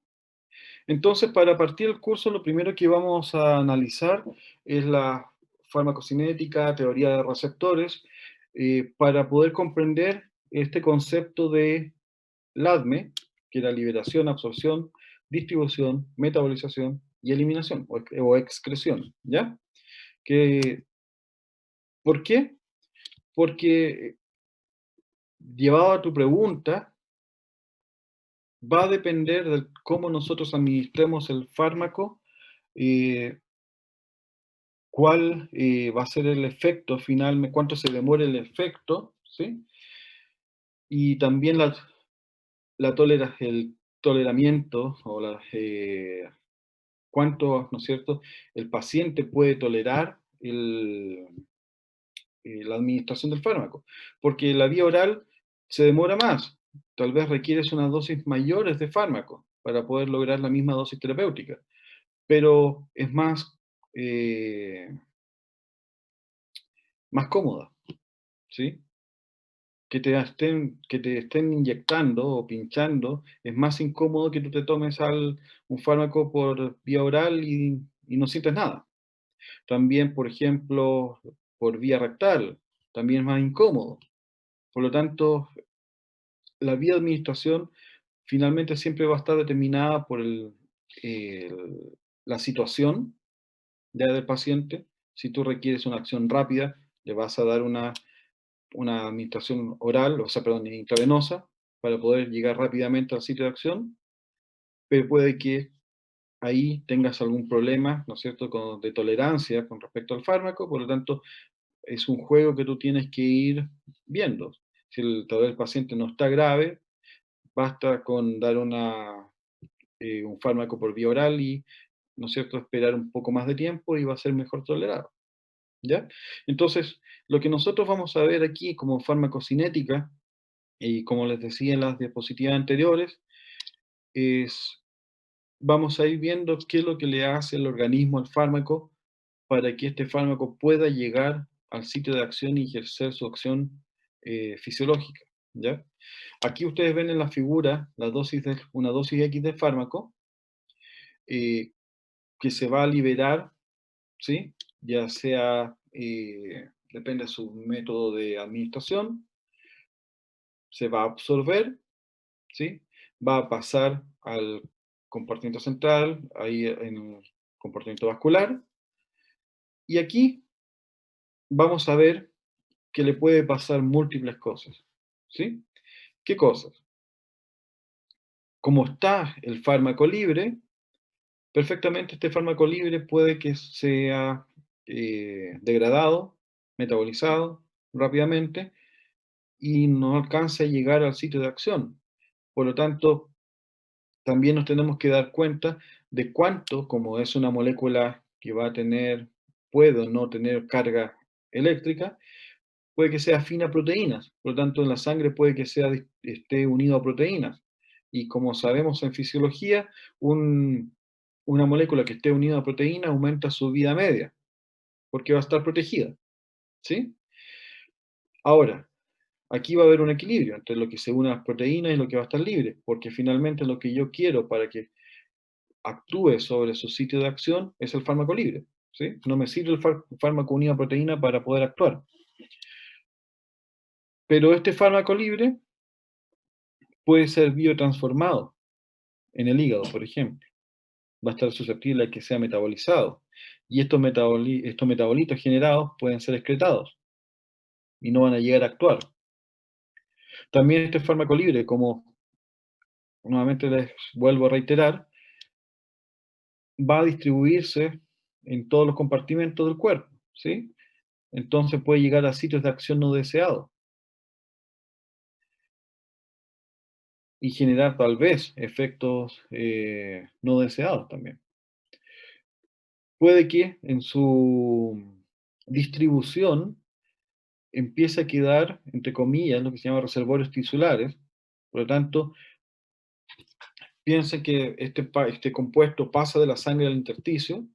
Entonces, para partir el curso, lo primero que vamos a analizar es la farmacocinética, teoría de receptores, para poder comprender este concepto de LADME, que era liberación, absorción, distribución, metabolización y eliminación o excreción, ¿ya? ¿Por qué? Porque, llevado a tu pregunta, va a depender de cómo nosotros administremos el fármaco, eh, cuál va a ser el efecto final, cuánto se demore el efecto, ¿sí? Y también el toleramiento o cuánto, ¿no es cierto?, el paciente puede tolerar la administración del fármaco, porque la vía oral se demora más. Tal vez requieres unas dosis mayores de fármaco para poder lograr la misma dosis terapéutica, pero es más cómoda, ¿sí? Que te estén inyectando o pinchando es más incómodo que tú te tomes un fármaco por vía oral y no sientes nada. También, por ejemplo, por vía rectal, también es más incómodo. Por lo tanto, la vía de administración finalmente siempre va a estar determinada por la situación ya del paciente. Si tú requieres una acción rápida, le vas a dar una administración oral, o sea, perdón, intravenosa, para poder llegar rápidamente al sitio de acción, pero puede que ahí tengas algún problema, ¿no es cierto?, de tolerancia con respecto al fármaco, por lo tanto, es un juego que tú tienes que ir viendo. Si tal vez el paciente no está grave, basta con dar un fármaco por vía oral y, ¿no es cierto?, esperar un poco más de tiempo y va a ser mejor tolerado, ¿ya? Entonces, lo que nosotros vamos a ver aquí como farmacocinética, y como les decía en las diapositivas anteriores, vamos a ir viendo qué es lo que le hace el organismo al fármaco para que este fármaco pueda llegar al sitio de acción y ejercer su acción fisiológica, ¿ya? Aquí ustedes ven en la figura una dosis X de fármaco eh, que se va a liberar, ¿sí? Ya sea, depende de su método de administración, se va a absorber, ¿sí? Va a pasar al compartimento central, ahí en el compartimento vascular, y aquí vamos a ver que le puede pasar múltiples cosas, ¿sí? ¿Qué cosas? Como está el fármaco libre, perfectamente este fármaco libre puede que sea degradado, metabolizado rápidamente y no alcance a llegar al sitio de acción. Por lo tanto, también nos tenemos que dar cuenta de cuánto, como es una molécula que va a puede o no tener carga eléctrica, puede que sea afín a proteínas, por lo tanto en la sangre puede que esté unido a proteínas. Y como sabemos en fisiología, una molécula que esté unida a proteínas aumenta su vida media, porque va a estar protegida, ¿sí? Ahora, aquí va a haber un equilibrio entre lo que se une a las proteínas y lo que va a estar libre, porque finalmente lo que yo quiero para que actúe sobre su sitio de acción es el fármaco libre, ¿sí? No me sirve el fármaco unido a proteína para poder actuar. Pero este fármaco libre puede ser biotransformado en el hígado, por ejemplo. Va a estar susceptible a que sea metabolizado. Y estos metabolitos generados pueden ser excretados y no van a llegar a actuar. También este fármaco libre, como nuevamente les vuelvo a reiterar, va a distribuirse en todos los compartimentos del cuerpo, ¿sí? Entonces puede llegar a sitios de acción no deseados y generar tal vez efectos no deseados también. Puede que en su distribución empiece a quedar, entre comillas, lo que se llama reservorios tisulares. Por lo tanto, piensen que este compuesto pasa de la sangre al intersticio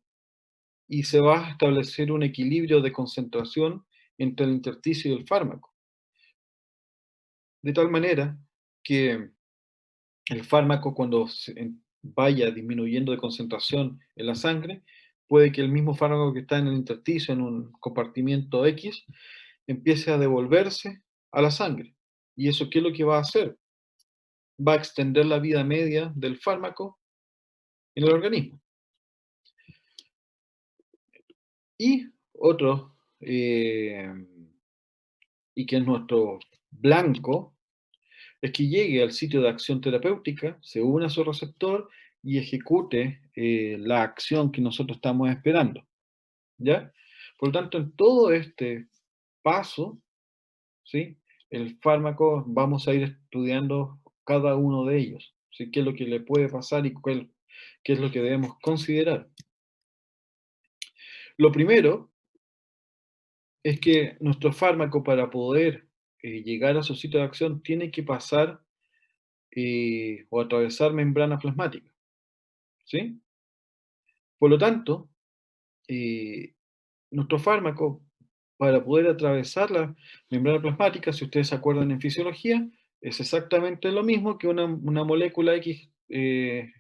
y se va a establecer un equilibrio de concentración entre el intersticio y el fármaco. De tal manera que el fármaco, cuando vaya disminuyendo de concentración en la sangre, puede que el mismo fármaco que está en el intersticio, en un compartimiento X, empiece a devolverse a la sangre. ¿Y eso qué es lo que va a hacer? Va a extender la vida media del fármaco en el organismo. Y otro, y que es nuestro blanco, es que llegue al sitio de acción terapéutica, se una a su receptor y ejecute la acción que nosotros estamos esperando, ¿ya? Por lo tanto, en todo este paso, ¿sí? El fármaco vamos a ir estudiando cada uno de ellos, ¿sí? ¿Qué es lo que le puede pasar y qué es lo que debemos considerar? Lo primero es que nuestro fármaco, para poder llegar a su sitio de acción, tiene que pasar o atravesar membrana plasmática, ¿sí? Por lo tanto, eh, nuestro fármaco, para poder atravesar la membrana plasmática, si ustedes se acuerdan en fisiología, es exactamente lo mismo que una molécula X que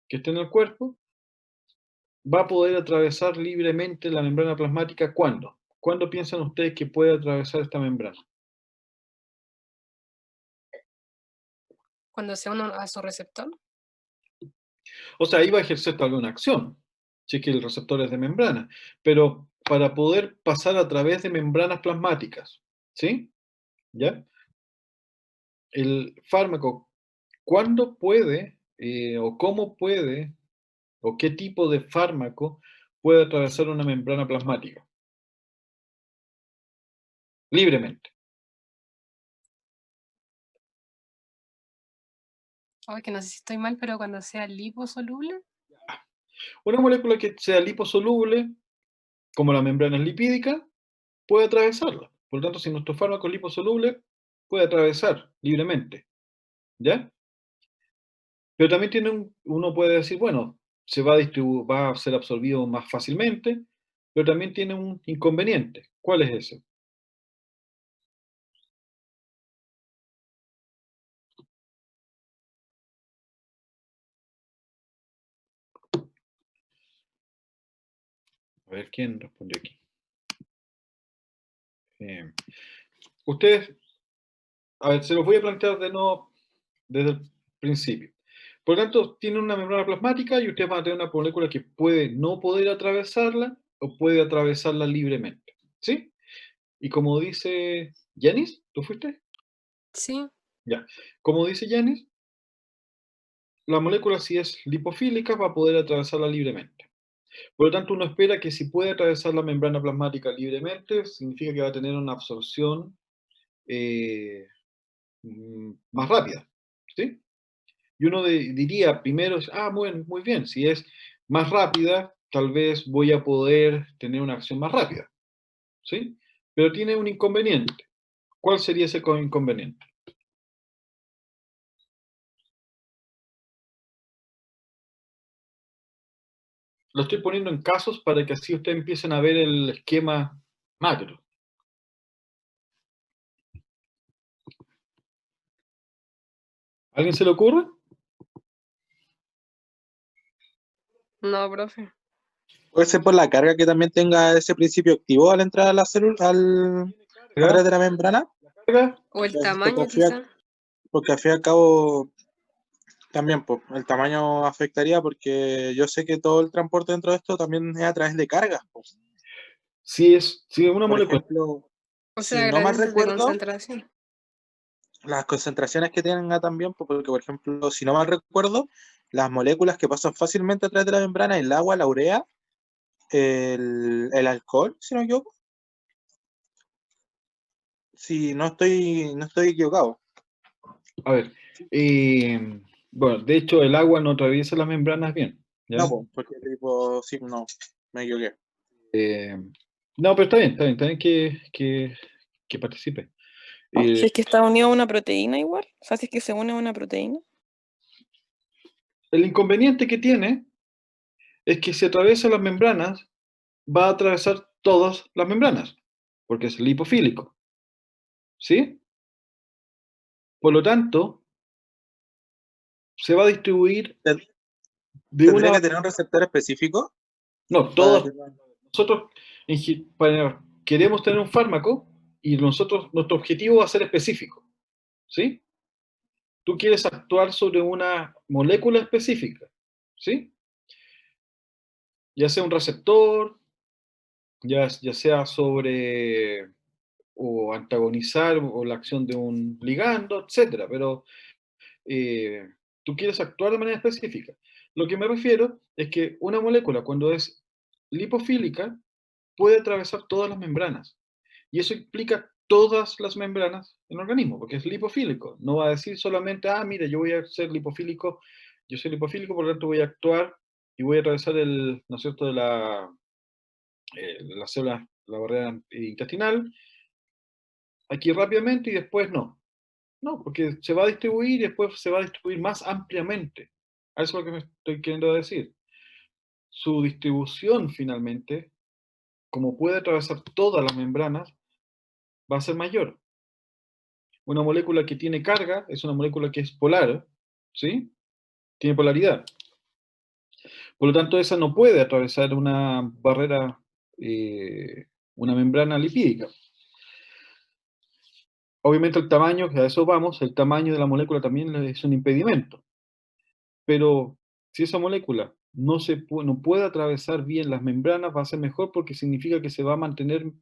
esté en el cuerpo, va a poder atravesar libremente la membrana plasmática. ¿Cuándo? ¿Cuándo piensan ustedes que puede atravesar esta membrana? Cuando se une a su receptor. O sea, ahí va a ejercer tal vez una acción, si es que el receptor es de membrana, pero para poder pasar a través de membranas plasmáticas, ¿sí? ¿Ya? El fármaco, ¿cuándo puede o cómo puede o qué tipo de fármaco puede atravesar una membrana plasmática? Libremente. Ay, que no sé si estoy mal, pero cuando sea liposoluble. Una molécula que sea liposoluble, como la membrana es lipídica, puede atravesarla. Por lo tanto, si nuestro fármaco es liposoluble, puede atravesar libremente. ¿Ya? Pero también uno puede decir, bueno, va a ser absorbido más fácilmente, pero también tiene un inconveniente. ¿Cuál es ese? A ver, ¿quién respondió aquí? Ustedes, a ver, se los voy a plantear de nuevo desde el principio. Por lo tanto, tienen una membrana plasmática y ustedes van a tener una molécula que puede no poder atravesarla o puede atravesarla libremente. ¿Sí? Y como dice Yanis, ¿tú fuiste? Sí. Ya. Como dice Yanis, la molécula, si es lipofílica, va a poder atravesarla libremente. Por lo tanto, uno espera que si puede atravesar la membrana plasmática libremente, significa que va a tener una absorción más rápida. ¿Sí? Y uno diría primero, muy bien, si es más rápida, tal vez voy a poder tener una acción más rápida. ¿Sí? Pero tiene un inconveniente. ¿Cuál sería ese inconveniente? Lo estoy poniendo en casos para que así ustedes empiecen a ver el esquema macro. ¿Alguien se le ocurre? No, profe. Puede ser por la carga que también tenga ese principio activo al entrar a la célula, a través de la membrana. ¿Carga? O el Porque tamaño, al fin y- quizá. porque al fin y al cabo también pues, el tamaño afectaría porque yo sé que todo el transporte dentro de esto también es a través de cargas, pues. Si es una Por molécula. ejemplo, O si sea, no mal gradientes de recuerdo, concentración. las concentraciones que tenga también, pues, porque por ejemplo, si no mal recuerdo, las moléculas que pasan fácilmente a través de la membrana, el agua, la urea, el alcohol, si no me equivoco. Si no estoy equivocado. A ver, bueno, de hecho el agua no atraviesa las membranas bien. ¿Ya? No, pues, porque tipo, sí, no, me equivoqué. No, pero está bien que participe. Si es que está unido a una proteína igual, o sea, si es que se une a una proteína. El inconveniente que tiene es que si atraviesa las membranas, va a atravesar todas las membranas, porque es lipofílico. ¿Sí? Por lo tanto, se va a distribuir de ¿Tendría una. que tener un receptor específico? No, Para todas. que- Nosotros queremos tener un fármaco y nuestro objetivo va a ser específico. ¿Sí? Tú quieres actuar sobre una molécula específica. ¿Sí? Ya sea un receptor, ya sea sobre o antagonizar o la acción de un ligando, etcétera, pero tú quieres actuar de manera específica. Lo que me refiero es que una molécula, cuando es lipofílica, puede atravesar todas las membranas. Y eso implica todas las membranas en el organismo, porque es lipofílico. No va a decir solamente, mira, yo voy a ser lipofílico, yo soy lipofílico, por lo tanto voy a actuar y voy a atravesar ¿no es cierto?, las células la barrera intestinal, aquí rápidamente y después no. No, porque se va a distribuir y después se va a distribuir más ampliamente. A eso es lo que me estoy queriendo decir. Su distribución finalmente, como puede atravesar todas las membranas, va a ser mayor. Una molécula que tiene carga es una molécula que es polar, ¿sí? Tiene polaridad. Por lo tanto, esa no puede atravesar una barrera, una membrana lipídica. Obviamente el tamaño, que a eso vamos, el tamaño de la molécula también es un impedimento. Pero si esa molécula no puede atravesar bien las membranas, va a ser mejor porque significa que se va a mantener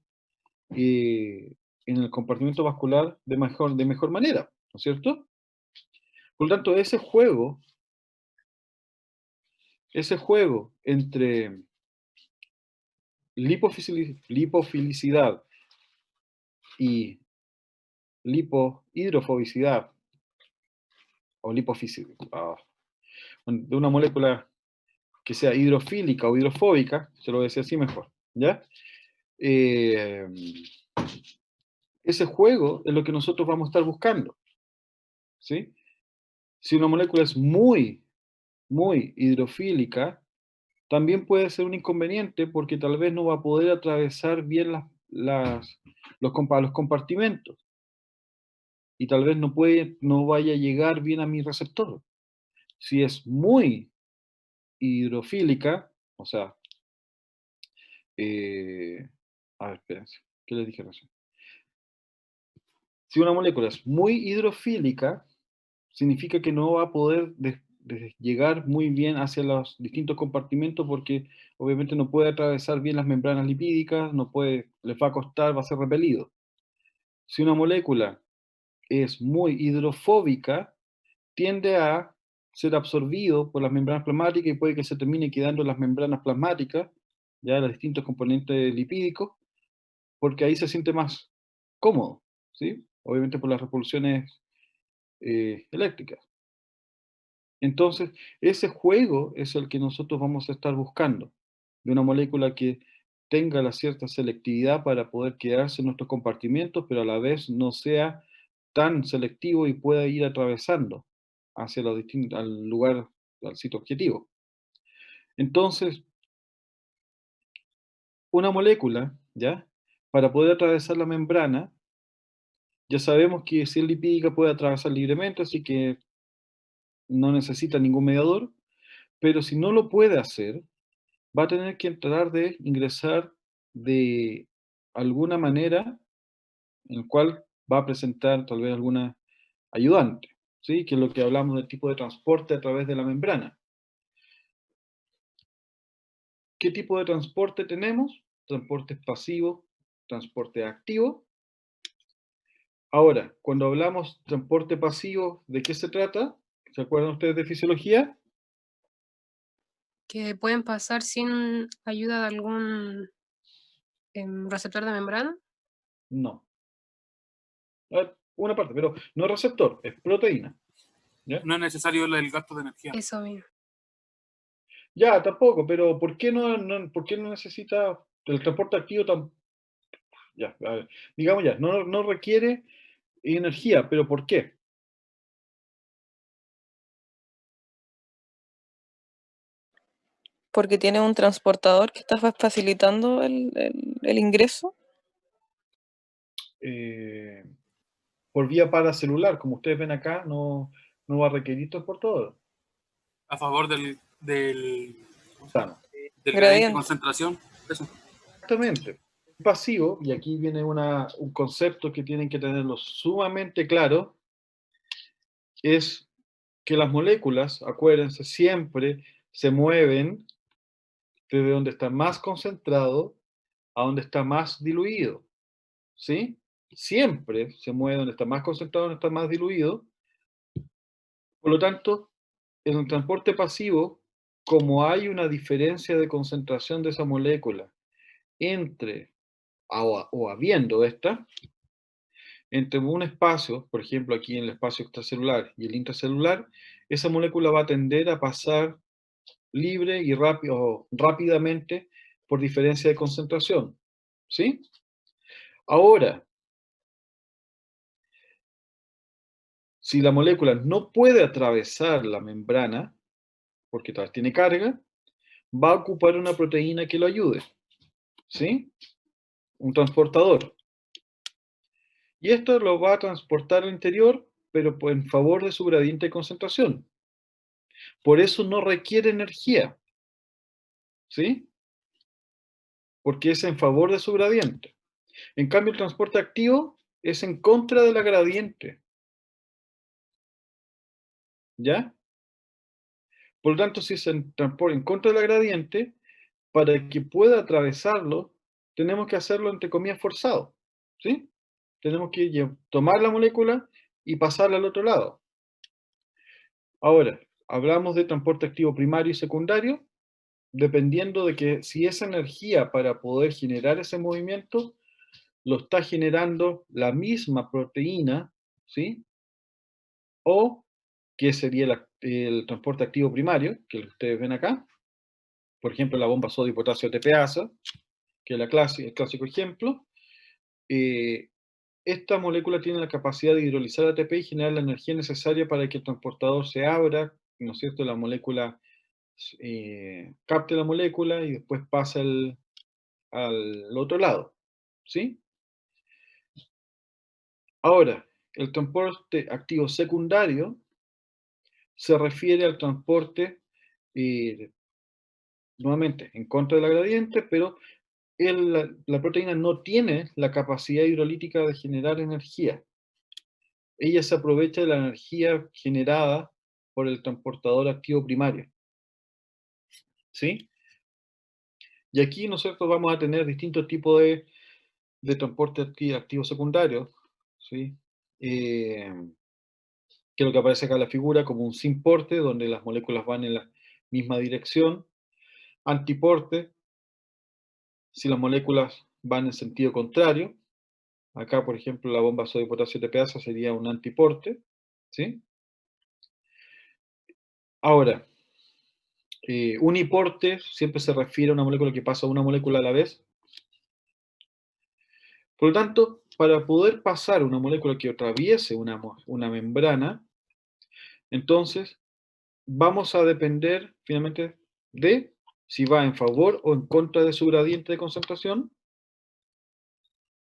en el compartimento vascular de mejor manera, ¿no es cierto? Por lo tanto, ese juego entre lipofilicidad y lipohidrofobicidad, o de una molécula que sea hidrofílica o hidrofóbica, se lo voy a decir así mejor, ¿ya? Ese juego es lo que nosotros vamos a estar buscando, ¿sí? Si una molécula es muy, muy hidrofílica, también puede ser un inconveniente porque tal vez no va a poder atravesar bien los compartimentos y tal vez no vaya a llegar bien a mi receptor. Si es muy hidrofílica, o sea, a ver, espérense, ¿qué les dije recién? Si una molécula es muy hidrofílica, significa que no va a poder llegar muy bien hacia los distintos compartimentos porque obviamente no puede atravesar bien las membranas lipídicas, les va a costar, va a ser repelido. Si una molécula es muy hidrofóbica, tiende a ser absorbido por las membranas plasmáticas y puede que se termine quedando en las membranas plasmáticas, ya los distintos componentes lipídicos, porque ahí se siente más cómodo, ¿sí? Obviamente por las repulsiones eléctricas. Entonces, ese juego es el que nosotros vamos a estar buscando, de una molécula que tenga la cierta selectividad para poder quedarse en nuestros compartimentos, pero a la vez no sea tan selectivo y pueda ir atravesando hacia al lugar, al sitio objetivo. Entonces, una molécula, ¿ya? Para poder atravesar la membrana, ya sabemos que si es lipídica puede atravesar libremente, así que no necesita ningún mediador, pero si no lo puede hacer, va a tener que tratar de ingresar de alguna manera en el cual va a presentar tal vez alguna ayudante, ¿sí? Que es lo que hablamos del tipo de transporte a través de la membrana. ¿Qué tipo de transporte tenemos? Transporte pasivo, transporte activo. Ahora, cuando hablamos transporte pasivo, ¿de qué se trata? ¿Se acuerdan ustedes de fisiología? Que pueden pasar sin ayuda de algún receptor de membrana. No. Una parte, pero no es receptor, es proteína. ¿Ya? No es necesario el gasto de energía. Eso mismo. Ya, tampoco, pero ¿por qué por qué no necesita el transporte activo ya, a ver, digamos ya, no requiere energía, pero ¿por qué? Porque tiene un transportador que está facilitando el ingreso. Por vía paracelular, como ustedes ven acá, no va a requerir transportador. A favor del Sano. gradiente de Gradiente. concentración. Eso. Exactamente. Pasivo, y aquí viene un concepto que tienen que tenerlo sumamente claro, es que las moléculas, acuérdense, siempre se mueven desde donde está más concentrado a donde está más diluido, ¿sí? Siempre se mueve donde está más concentrado, donde está más diluido. Por lo tanto, en el transporte pasivo, como hay una diferencia de concentración de esa molécula entre, o habiendo esta, entre un espacio, por ejemplo aquí en el espacio extracelular y el intracelular, esa molécula va a tender a pasar libre y rápidamente por diferencia de concentración, ¿Sí? Ahora, si la molécula no puede atravesar la membrana, porque tiene carga, va a ocupar una proteína que lo ayude, ¿sí? Un transportador. Y esto lo va a transportar al interior, pero en favor de su gradiente de concentración. Por eso no requiere energía, ¿sí? Porque es en favor de su gradiente. En cambio, el transporte activo es en contra de la gradiente, ¿ya? Por lo tanto, si se transporta en contra de la gradiente, para que pueda atravesarlo, tenemos que hacerlo, entre comillas, forzado, ¿sí? Tenemos que tomar la molécula y pasarla al otro lado. Ahora, hablamos de transporte activo primario y secundario, dependiendo de que si esa energía para poder generar ese movimiento lo está generando la misma proteína, ¿sí? O que sería el transporte activo primario, que ustedes ven acá, por ejemplo, la bomba sodio y potasio ATPasa, que es el clásico ejemplo. Esta molécula tiene la capacidad de hidrolizar ATP y generar la energía necesaria para que el transportador se abra, ¿no es cierto? La molécula capte la molécula y después pasa al otro lado, ¿sí? Ahora, el transporte activo secundario se refiere al transporte, nuevamente, en contra de la gradiente, pero la proteína no tiene la capacidad hidrolítica de generar energía. Ella se aprovecha de la energía generada por el transportador activo primario, ¿sí? Y aquí nosotros vamos a tener distintos tipos de transporte activo secundario, ¿sí? Que es lo que aparece acá en la figura, como un sin-porte, donde las moléculas van en la misma dirección. Antiporte, si las moléculas van en sentido contrario. Acá, por ejemplo, la bomba sodio potasio TPasa sería un antiporte, ¿sí? Ahora, uniporte siempre se refiere a una molécula que pasa una molécula a la vez. Por lo tanto, para poder pasar una molécula que atraviese una membrana, entonces vamos a depender finalmente de si va en favor o en contra de su gradiente de concentración,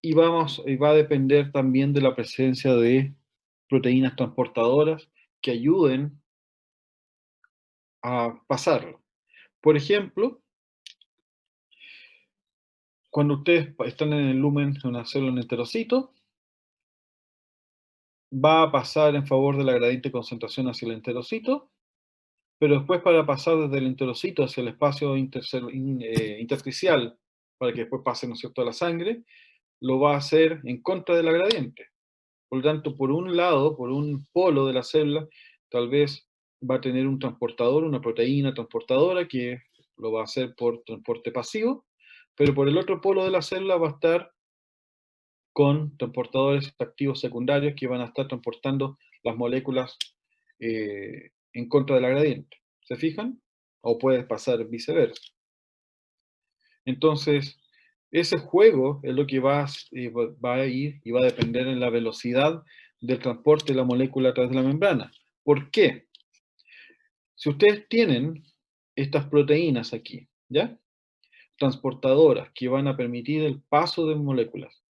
y va a depender también de la presencia de proteínas transportadoras que ayuden a pasarlo. Por ejemplo, cuando ustedes están en el lumen de una célula en enterocito, va a pasar en favor de la gradiente de concentración hacia el enterocito, pero después para pasar desde el enterocito hacia el espacio intersticial, para que después pase, ¿no es cierto?, a la sangre, lo va a hacer en contra de la gradiente. Por lo tanto, por un lado, por un polo de la célula, tal vez va a tener un transportador, una proteína transportadora, que lo va a hacer por transporte pasivo, pero por el otro polo de la célula va a estar con transportadores activos secundarios que van a estar transportando las moléculas en contra de la gradiente. ¿Se fijan? O puede pasar viceversa. Entonces, ese juego es lo que va a ir y va a depender en la velocidad del transporte de la molécula a través de la membrana. ¿Por qué? Si ustedes tienen estas proteínas aquí, ¿ya? Transportadoras que van a permitir el paso de moléculas,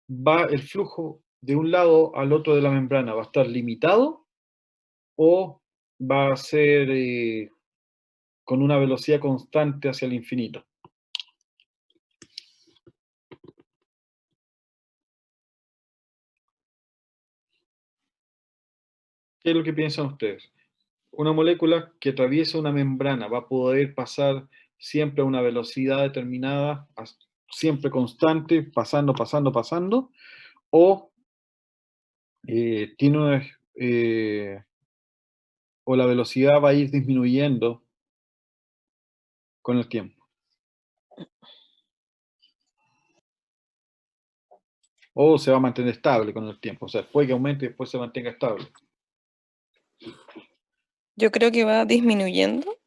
el flujo de un lado al otro de la membrana va a estar limitado o va a ser con una velocidad constante hacia el infinito. ¿Qué es lo que piensan ustedes? Una molécula que atraviesa una membrana va a poder pasar siempre a una velocidad determinada, siempre constante, pasando, o o la velocidad va a ir disminuyendo con el tiempo. O se va a mantener estable con el tiempo. O sea, puede que aumente y después se mantenga estable. Yo creo que va disminuyendo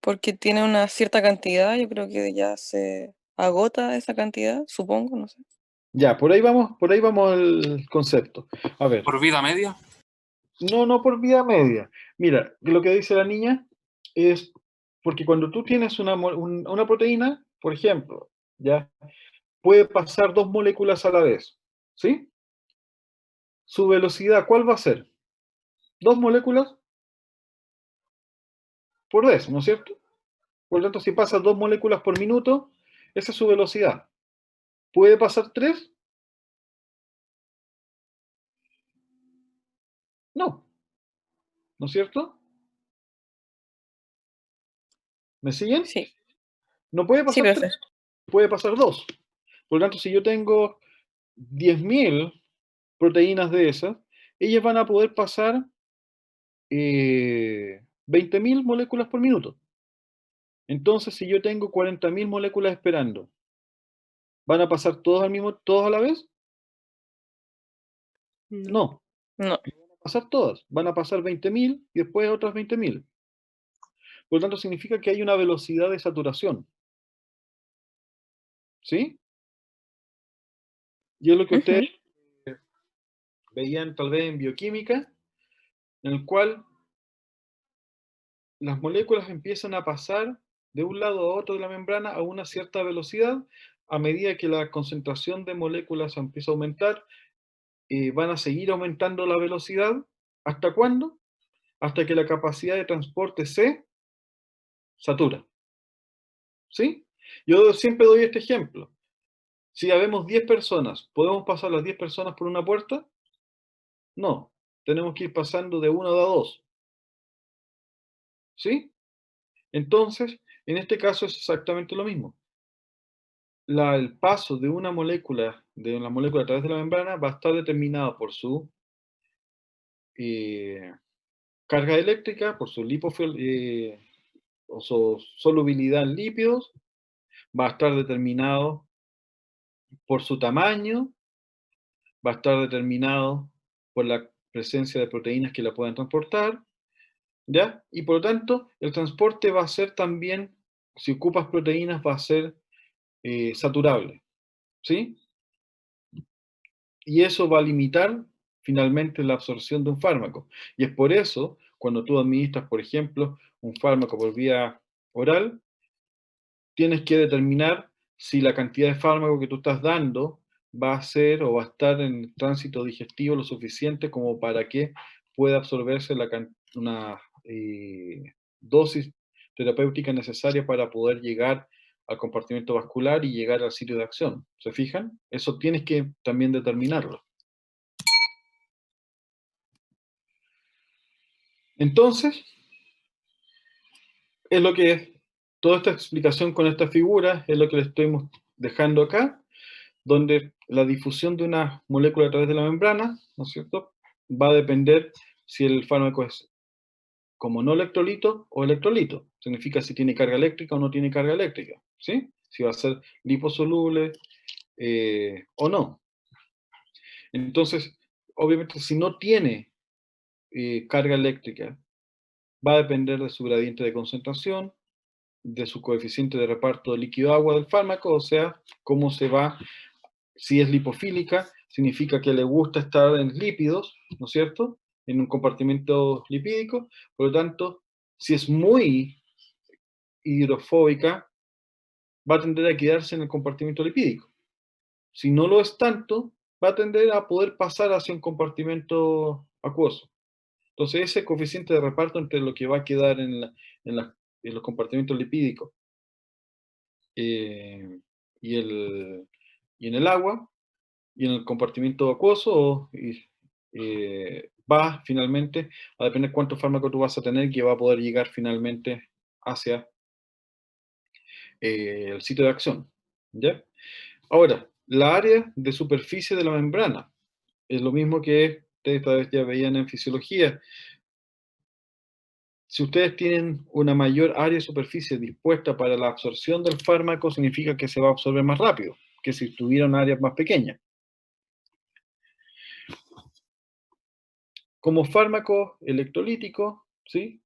porque tiene una cierta cantidad, yo creo que ya se agota esa cantidad, supongo, no sé. Ya, por ahí vamos el concepto. A ver, Por vida media. no por vida media. Mira, lo que dice la niña es porque cuando tú tienes una proteína, por ejemplo, ya puede pasar 2 moléculas a la vez, ¿sí? Su velocidad, ¿cuál va a ser? 2 moléculas por vez, ¿no es cierto? Por lo tanto, si pasa 2 moléculas por minuto, esa es su velocidad. ¿Puede pasar 3? No, ¿no es cierto? ¿Me siguen? Sí, No puede sí, pasar profe. 3, puede pasar 2. Por lo tanto, si yo tengo 10.000 proteínas de esas, ellas van a poder pasar 20.000 moléculas por minuto. Entonces, si yo tengo 40.000 moléculas esperando, ¿van a pasar todas a la vez? No. No, No. van a pasar todas. Van a pasar 20.000 y después otras 20.000. Por lo tanto, significa que hay una velocidad de saturación. ¿Sí? Y es lo que ustedes veían tal vez en bioquímica, en el cual las moléculas empiezan a pasar de un lado a otro de la membrana a una cierta velocidad. A medida que la concentración de moléculas empieza a aumentar, van a seguir aumentando la velocidad. ¿Hasta cuándo? Hasta que la capacidad de transporte se satura. ¿Sí? Yo siempre doy este ejemplo. Si habemos 10 personas, ¿podemos pasar las 10 personas por una puerta? No. Tenemos que ir pasando de 1 a 2. ¿Sí? Entonces, en este caso es exactamente lo mismo. El paso de una molécula a través de la membrana va a estar determinado por su carga eléctrica, por su o su solubilidad en lípidos, va a estar determinado por su tamaño, va a estar determinado por la presencia de proteínas que la puedan transportar, ¿ya? Y por lo tanto, el transporte va a ser también, si ocupas proteínas, va a ser saturable, ¿sí? Y eso va a limitar finalmente la absorción de un fármaco. Y es por eso, cuando tú administras, por ejemplo, un fármaco por vía oral, tienes que determinar si la cantidad de fármaco que tú estás dando va a ser o va a estar en tránsito digestivo lo suficiente como para que pueda absorberse una dosis terapéutica necesaria para poder llegar al compartimento vascular y llegar al sitio de acción. ¿Se fijan? Eso tienes que también determinarlo. Entonces, es lo que es toda esta explicación con esta figura, es lo que le estoy dejando acá, donde la difusión de una molécula a través de la membrana, ¿no es cierto?, va a depender si el fármaco es como no electrolito o electrolito. Significa si tiene carga eléctrica o no tiene carga eléctrica, ¿sí? Si va a ser liposoluble o no. Entonces, obviamente, si no tiene carga eléctrica, va a depender de su gradiente de concentración, de su coeficiente de reparto de líquido-agua del fármaco, o sea, cómo se va. Si es lipofílica, significa que le gusta estar en lípidos, ¿no es cierto?, en un compartimento lipídico. Por lo tanto, si es muy hidrofóbica, va a tender a quedarse en el compartimento lipídico. Si no lo es tanto, va a tender a poder pasar hacia un compartimento acuoso. Entonces, ese coeficiente de reparto entre lo que va a quedar en los compartimentos lipídicos y en el agua, y en el compartimento acuoso, va finalmente a depender cuánto fármaco tú vas a tener que va a poder llegar finalmente hacia el sitio de acción. ¿Ya? Ahora, la área de superficie de la membrana es lo mismo que ustedes tal vez ya veían en fisiología. Si ustedes tienen una mayor área de superficie dispuesta para la absorción del fármaco, significa que se va a absorber más rápido que si tuvieran áreas más pequeñas. Como fármaco electrolítico, ¿sí?,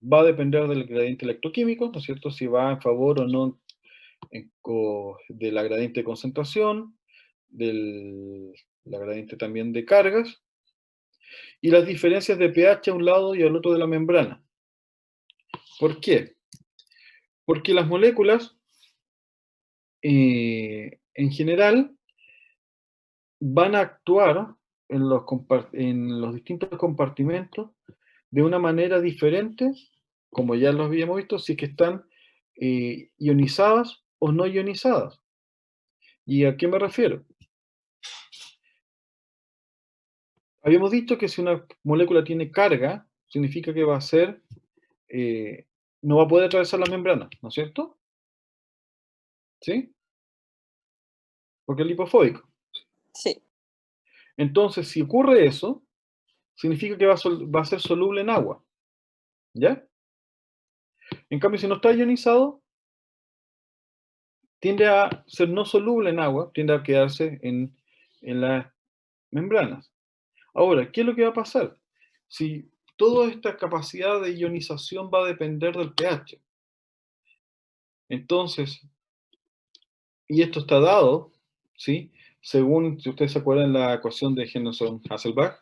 va a depender del gradiente electroquímico, ¿no es cierto?, si va en favor o no de la gradiente de concentración, la gradiente también de cargas, y las diferencias de pH a un lado y al otro de la membrana. ¿Por qué? Porque las moléculas, en general, van a actuar en los distintos compartimentos de una manera diferente, como ya lo habíamos visto, si es que están ionizadas o no ionizadas. ¿Y a qué me refiero? Habíamos dicho que si una molécula tiene carga, significa que va a ser, no va a poder atravesar la membrana, ¿no es cierto? ¿Sí? Porque es lipofóbico. Sí. Entonces, si ocurre eso, significa que va a ser soluble en agua. ¿Ya? En cambio, si no está ionizado, tiende a ser no soluble en agua, tiende a quedarse en las membranas. Ahora, ¿qué es lo que va a pasar? Si toda esta capacidad de ionización va a depender del pH. Entonces, y esto está dado, ¿sí? Según, si ustedes se acuerdan, la ecuación de Henderson-Hasselbalch,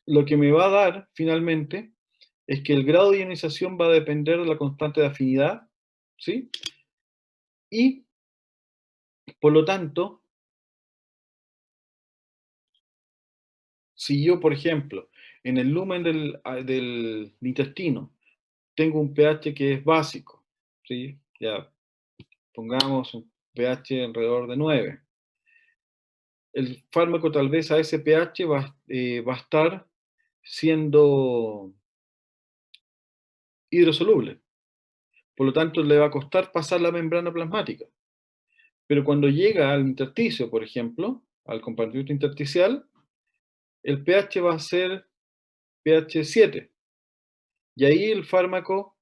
lo que me va a dar, finalmente, es que el grado de ionización va a depender de la constante de afinidad, ¿sí? Y, por lo tanto, si yo, por ejemplo, en el lumen del intestino tengo un pH que es básico, ¿sí? Ya, pongamos un pH alrededor de 9. El fármaco tal vez a ese pH va a estar siendo hidrosoluble. Por lo tanto, le va a costar pasar la membrana plasmática. Pero cuando llega al intersticio, por ejemplo, al compartimento intersticial, el pH va a ser pH 7. Y ahí el fármaco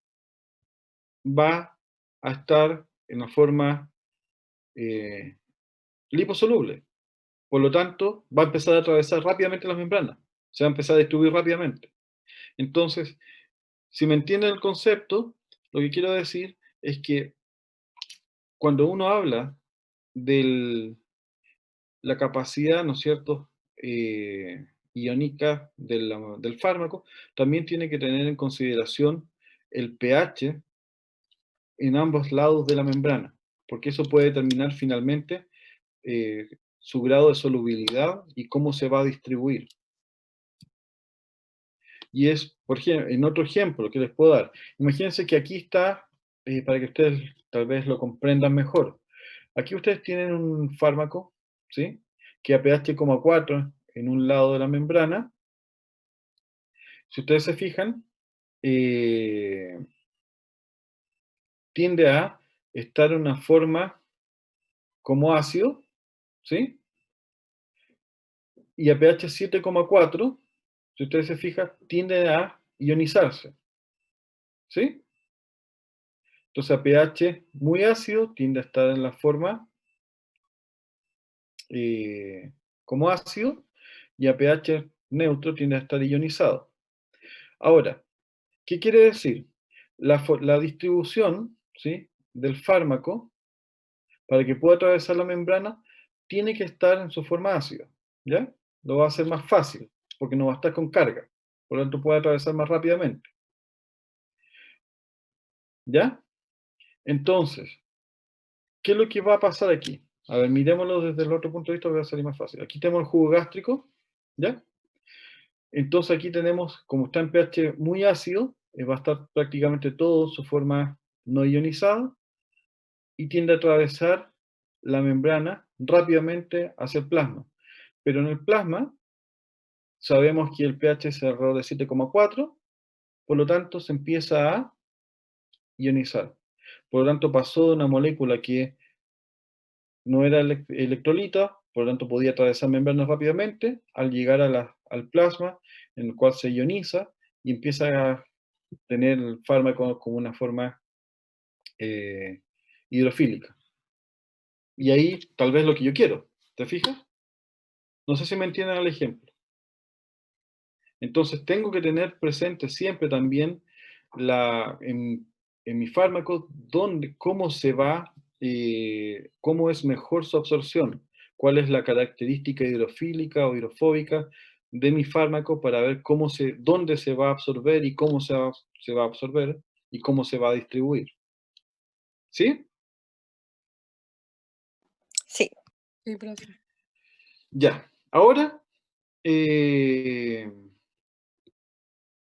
va a estar en una forma liposoluble. Por lo tanto, va a empezar a atravesar rápidamente las membranas. Se va a empezar a distribuir rápidamente. Entonces, si me entienden el concepto, lo que quiero decir es que cuando uno habla de la capacidad, ¿no es cierto?, iónica del fármaco, también tiene que tener en consideración el pH en ambos lados de la membrana, porque eso puede determinar finalmente su grado de solubilidad y cómo se va a distribuir. Y es, por ejemplo, en otro ejemplo que les puedo dar, imagínense que aquí está, para que ustedes tal vez lo comprendan mejor, aquí ustedes tienen un fármaco, ¿sí?, que a pH 4 en un lado de la membrana. Si ustedes se fijan, tiende a estar en una forma como ácido, ¿sí? Y a pH 7,4, si ustedes se fijan, tiende a ionizarse, ¿sí? Entonces a pH muy ácido tiende a estar en la forma como ácido, y a pH neutro tiende a estar ionizado. Ahora, ¿qué quiere decir? La distribución, ¿sí?, del fármaco, para que pueda atravesar la membrana, tiene que estar en su forma ácida, ¿ya? Lo va a hacer más fácil, porque no va a estar con carga, por lo tanto puede atravesar más rápidamente, ¿ya? Entonces, ¿qué es lo que va a pasar aquí? A ver, miremoslo desde el otro punto de vista, que va a salir más fácil. Aquí tenemos el jugo gástrico, ¿ya? Entonces aquí tenemos, como está en pH muy ácido, va a estar prácticamente todo en su forma no ionizada, y tiende a atravesar la membrana rápidamente hacia el plasma. Pero en el plasma sabemos que el pH es alrededor de 7,4, por lo tanto se empieza a ionizar. Por lo tanto pasó de una molécula que no era electrolita, por lo tanto podía atravesar membranas rápidamente, al llegar al plasma, en el cual se ioniza y empieza a tener el fármaco como una forma hidrofílica. Y ahí tal vez lo que yo quiero, ¿te fijas? No sé si me entienden el ejemplo. Entonces tengo que tener presente siempre también en mi fármaco, cómo se va, cómo es mejor su absorción, cuál es la característica hidrofílica o hidrofóbica de mi fármaco para ver dónde se va a absorber y cómo se va a absorber y cómo se va a distribuir. ¿Sí? Sí. Sí, profe. Ya. Ahora,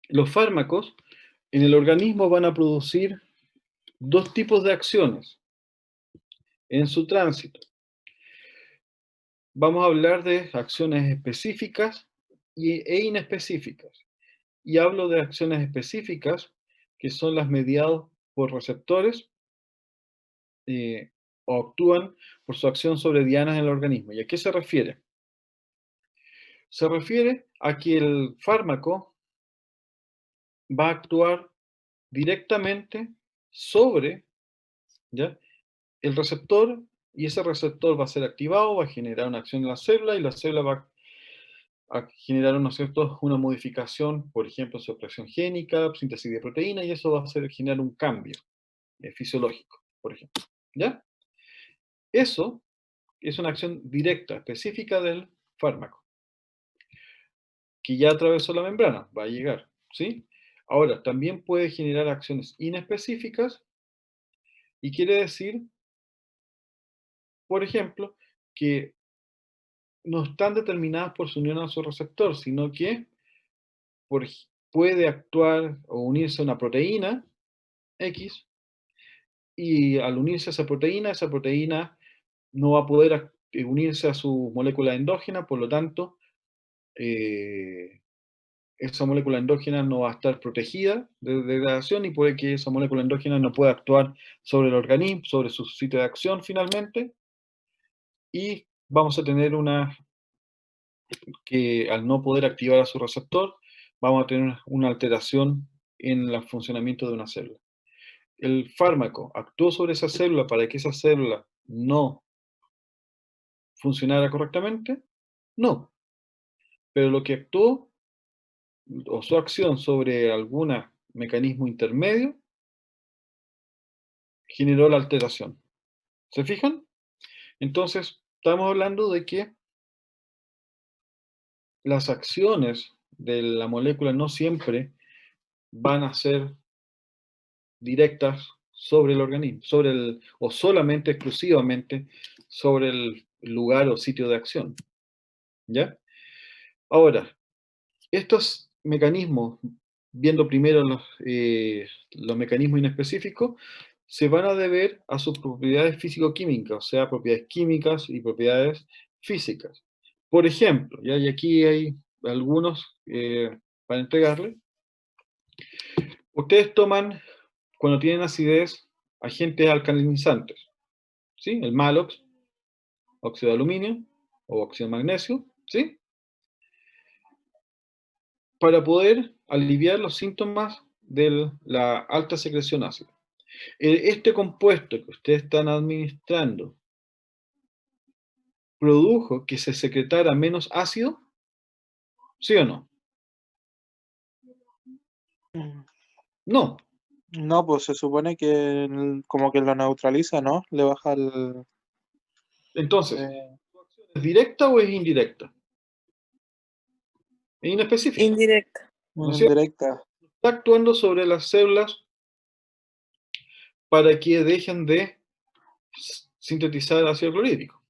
los fármacos en el organismo van a producir dos tipos de acciones en su tránsito. Vamos a hablar de acciones específicas e inespecíficas. Y hablo de acciones específicas que son las mediadas por receptores o actúan por su acción sobre dianas en el organismo. ¿Y a qué se refiere? Se refiere a que el fármaco va a actuar directamente sobre, ¿ya?, el receptor, y ese receptor va a ser activado, va a generar una acción en la célula, y la célula va a generar una modificación, por ejemplo, su expresión génica, síntesis de proteína, y eso va a generar un cambio fisiológico, por ejemplo. ¿Ya? Eso es una acción directa, específica del fármaco, que ya atravesó la membrana, va a llegar, ¿sí? Ahora, también puede generar acciones inespecíficas, y quiere decir, por ejemplo, que no están determinadas por su unión a su receptor, sino que puede actuar o unirse a una proteína X, y al unirse a esa proteína no va a poder unirse a su molécula endógena, por lo tanto, esa molécula endógena no va a estar protegida de degradación, y puede que esa molécula endógena no pueda actuar sobre el organismo, sobre su sitio de acción finalmente, y vamos a tener que al no poder activar a su receptor, vamos a tener una alteración en el funcionamiento de una célula. ¿El fármaco actuó sobre esa célula para que esa célula no funcionara correctamente? No. Pero lo que actuó, o su acción sobre algún mecanismo intermedio, generó la alteración. ¿Se fijan? Entonces, estamos hablando de que las acciones de la molécula no siempre van a ser directas sobre el organismo, o solamente, exclusivamente, sobre el lugar o sitio de acción. ¿Ya? Ahora, estos mecanismos, viendo primero los mecanismos inespecíficos, se van a deber a sus propiedades físico-químicas, o sea, propiedades químicas y propiedades físicas. Por ejemplo, ¿ya? Y aquí hay algunos para entregarle. Ustedes toman, cuando tienen acidez, agentes alcalinizantes, ¿sí? El Malox, óxido de aluminio o óxido de magnesio, ¿sí? Para poder aliviar los síntomas de la alta secreción ácida. Este compuesto que ustedes están administrando produjo que se secretara menos ácido, ¿sí o no? No. No, pues se supone que como que lo neutraliza, ¿no? Le baja el... Entonces, ¿es directa o es indirecta? Es inespecífica, Indirecta. ¿no es cierto? indirecta. Está actuando sobre las células para que dejen de sintetizar ácido clorhídrico,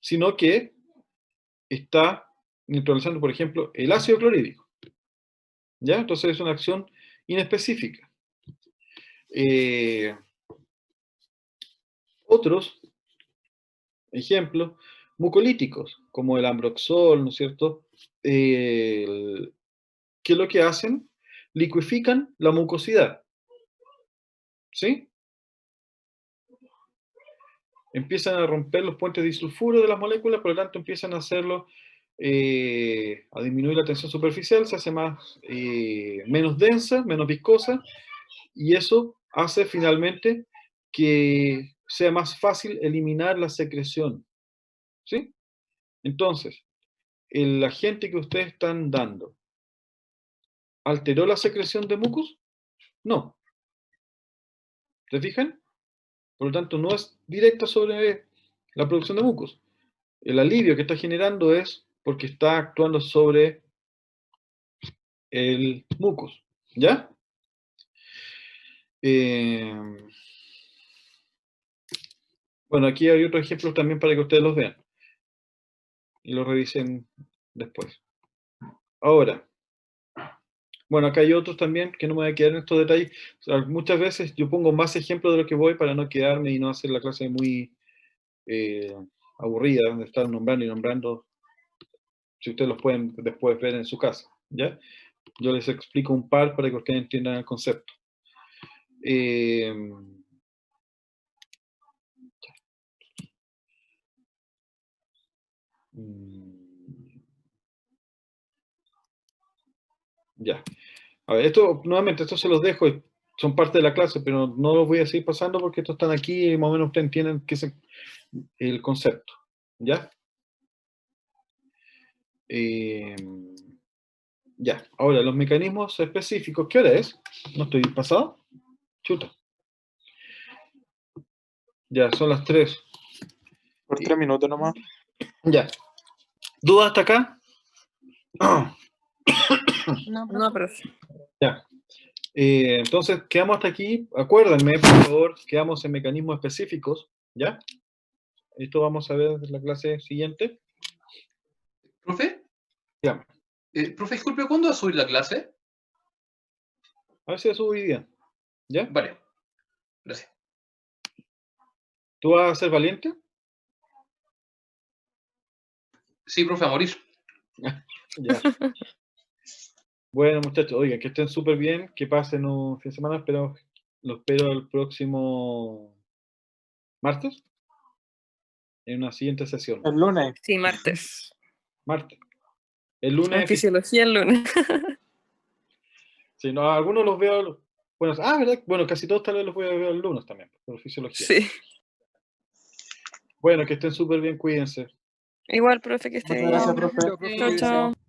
sino que está neutralizando, por ejemplo, el ácido clorhídrico. ¿Ya? Entonces es una acción inespecífica. Otros ejemplos, mucolíticos, como el ambroxol, ¿no es cierto? ¿Qué es lo que hacen? Licuifican la mucosidad. ¿Sí? Empiezan a romper los puentes disulfuro de las moléculas, por lo tanto empiezan a hacerlo, a disminuir la tensión superficial, se hace menos densa, menos viscosa, y eso hace finalmente que sea más fácil eliminar la secreción. ¿Sí? Entonces, el agente que ustedes están dando, ¿alteró la secreción de mucus? No. ¿Se fijan? Por lo tanto, no es directa sobre la producción de mucos. El alivio que está generando es porque está actuando sobre el mucus. ¿Ya? Bueno, aquí hay otros ejemplos también para que ustedes los vean y los revisen después. Ahora, bueno, acá hay otros también que no me voy a quedar en estos detalles. O sea, muchas veces yo pongo más ejemplos de lo que voy para no quedarme y no hacer la clase muy aburrida, de estar nombrando y nombrando, si ustedes los pueden después ver en su casa, ¿ya? Yo les explico un par para que ustedes entiendan el concepto. Ya. A ver, esto, nuevamente, esto se los dejo, son parte de la clase, pero no los voy a seguir pasando porque estos están aquí y más o menos ustedes entienden qué es el concepto, ¿ya? Ya, ahora, los mecanismos específicos, ¿qué hora es? ¿No estoy pasado? Chuta. Ya, son las 3. Por 3 minutos nomás. Ya. ¿Dudas hasta acá? No, profe. Ya. Entonces, quedamos hasta aquí. Acuérdenme, por favor, quedamos en mecanismos específicos, ¿ya? Esto vamos a ver en la clase siguiente. ¿Profe? Ya. Profe, disculpe, ¿cuándo va a subir la clase? A ver si la subo hoy día. ¿Ya? Vale. Gracias. ¿Tú vas a ser valiente? Sí, profe, a morir. Ya. Bueno, muchachos, oigan, que estén súper bien, que pasen un fin de semana, pero los espero el próximo martes en una siguiente sesión. El lunes. Sí, martes. Martes. El En lunes. fisiología el lunes. Sí, no, algunos los veo. Bueno, ¿verdad? Bueno, casi todos tal vez los voy a ver el lunes también, por fisiología. Sí. Bueno, que estén súper bien, cuídense. Igual, profe, que esté Muchas bien. gracias, profe. Chao, chao.